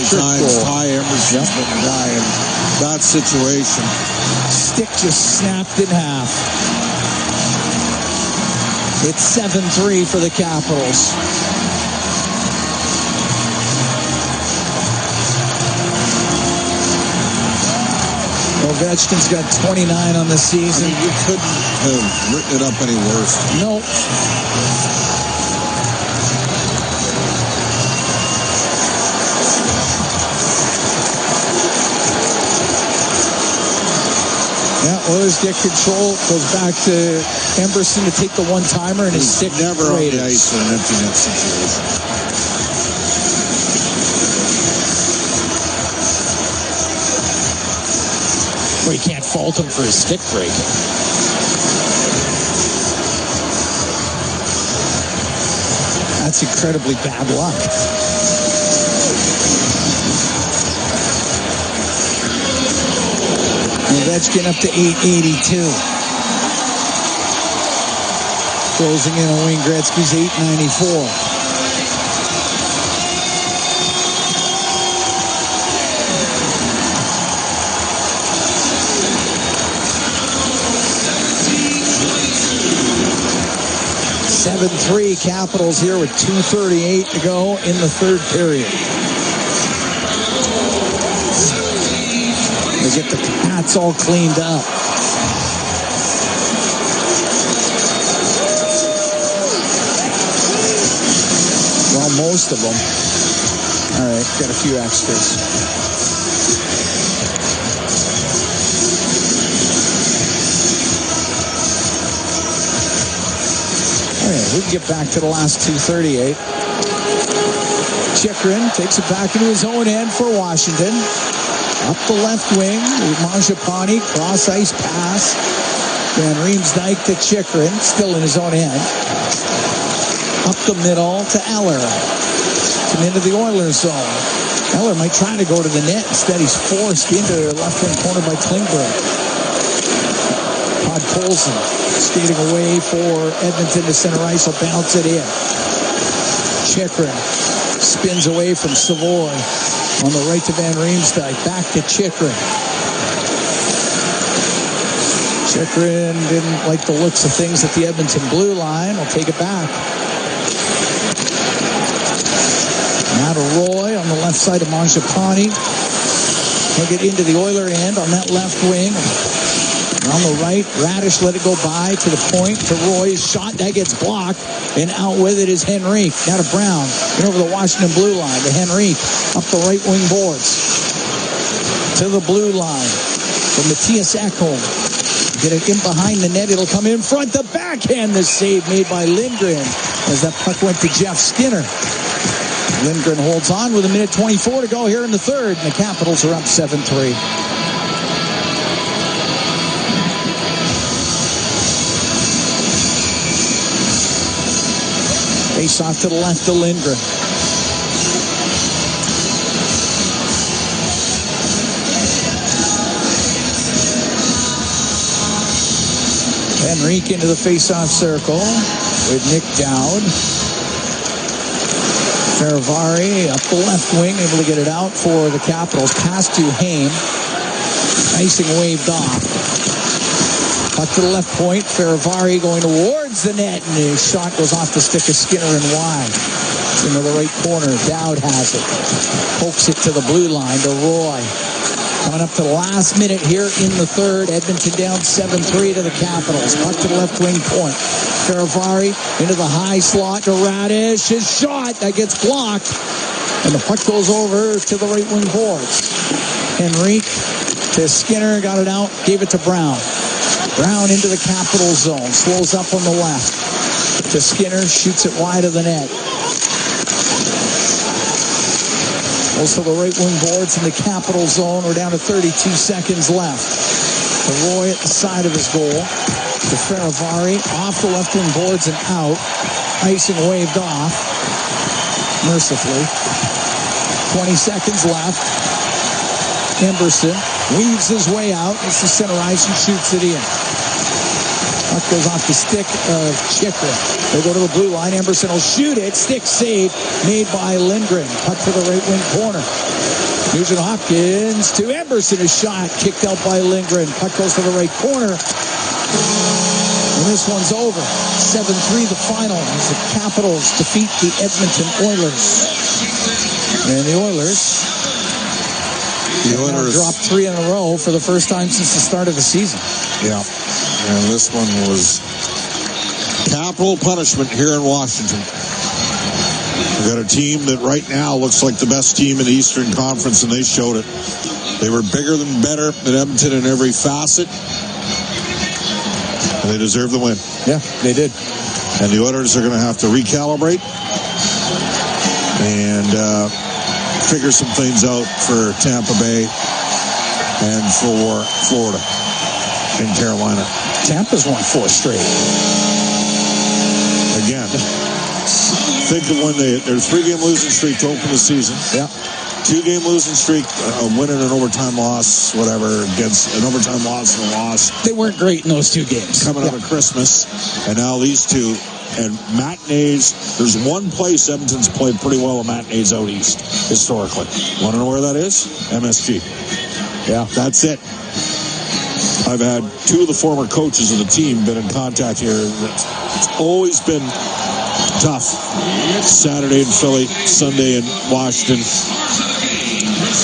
Times Ty Emerson's been a guy in that situation. Stick just snapped in half. It's 7-3 for the Capitals. Ovechkin's got 29 on the season. I mean, you couldn't have written it up any worse. Nope. Oilers get control. Goes back to Emberson to take the one-timer, and his stick never on the rated. ice in an empty net situation. Well, you can't fault him for his stick break. That's incredibly bad luck. Ovechkin up to 882. Closing in on Wayne Gretzky's 894. (7-3) Capitals here with 2:38 to go in the third period. They get the Pats all cleaned up. Well, most of them. All right, got a few extras. All right, we can get back to the last 2:38. Chychrun takes it back into his own end for Washington. Up the left wing, Mangiapane, cross-ice pass. Van Riemsdyk to Chychrun, still in his own end. Up the middle to Eller. And into the Oilers zone. Eller might try to go to the net. Instead, he's forced into the left-wing corner by Klingberg. Todd Colson skating away for Edmonton to center ice. Will bounce it in. Chychrun spins away from Savoy. On the right to Van Riemsdyk. Back to Chychrun. Chychrun didn't like the looks of things at the Edmonton blue line. I'll take it back. Now to Roy on the left side of Mangiapane. He'll get into the Oiler end on that left wing. On the right, Radish let it go by to the point to Roy's shot. That gets blocked, and out with it is Henrique. Now to Brown, and over the Washington blue line to Henrique, up the right wing boards to the blue line for Matthias Ekholm. Get it in behind the net. It'll come in front. The backhand, the save made by Lindgren as that puck went to Jeff Skinner. Lindgren holds on with 1:24 to go here in the third, and the Capitals are up 7-3. Face off to the left to Lindgren. Henrique into the face-off circle with Nick Dowd. Ferravari up the left wing, able to get it out for the Capitals. Pass to Hain. Icing waved off. Puck to the left point. Ferravari going towards the net, and his shot goes off the stick of Skinner and wide. Into the right corner. Dowd has it. Pokes it to the blue line to Roy. Coming up to the last minute here in the third. Edmonton down 7-3 to the Capitals. Puck to the left wing point. Ferravari into the high slot to Radish. His shot, that gets blocked. And the puck goes over to the right wing boards. Henrique to Skinner, got it out, gave it to Brown. Brown into the Capital zone. Slows up on the left. To Skinner, shoots it wide of the net. Also the right wing boards in the Capital zone. We're down to 32 seconds left. To Roy at the side of his goal. To Ferravari, off the left wing boards and out. Icing waved off. Mercifully. 20 seconds left. Emberson weaves his way out. It's the center ice and shoots it in. Puck goes off the stick of Chychrun. They go to the blue line. Emberson will shoot it. Stick save made by Lindgren. Puck to the right wing corner. Nugent Hopkins to Emberson. A shot kicked out by Lindgren. Puck goes to the right corner. And this one's over. 7-3 the final as the Capitals defeat the Edmonton Oilers. And the Oilers dropped 3 in a row for the first time since the start of the season. Yeah. And this one was capital punishment here in Washington. We've got a team that right now looks like the best team in the Eastern Conference, and they showed it. They were bigger than better than Edmonton in every facet. And they deserve the win. Yeah, they did. And the Oilers are going to have to recalibrate and figure some things out for Tampa Bay and for Florida and Carolina. Tampa's won 4 straight. Again, think of when their 3-game losing streak to open the season. Yeah. 2-game losing streak, winning an overtime loss, whatever, against an overtime loss and a loss. They weren't great in those 2 games. Coming out of Christmas, and now these 2. And matinees, there's one place Edmonton's played pretty well in matinees out east, historically. Want to know where that is? MSG. Yeah. That's it. I've had 2 of the former coaches of the team been in contact here. It's always been tough. Saturday in Philly, Sunday in Washington.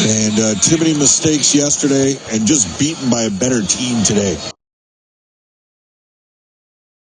And too many mistakes yesterday and just beaten by a better team today.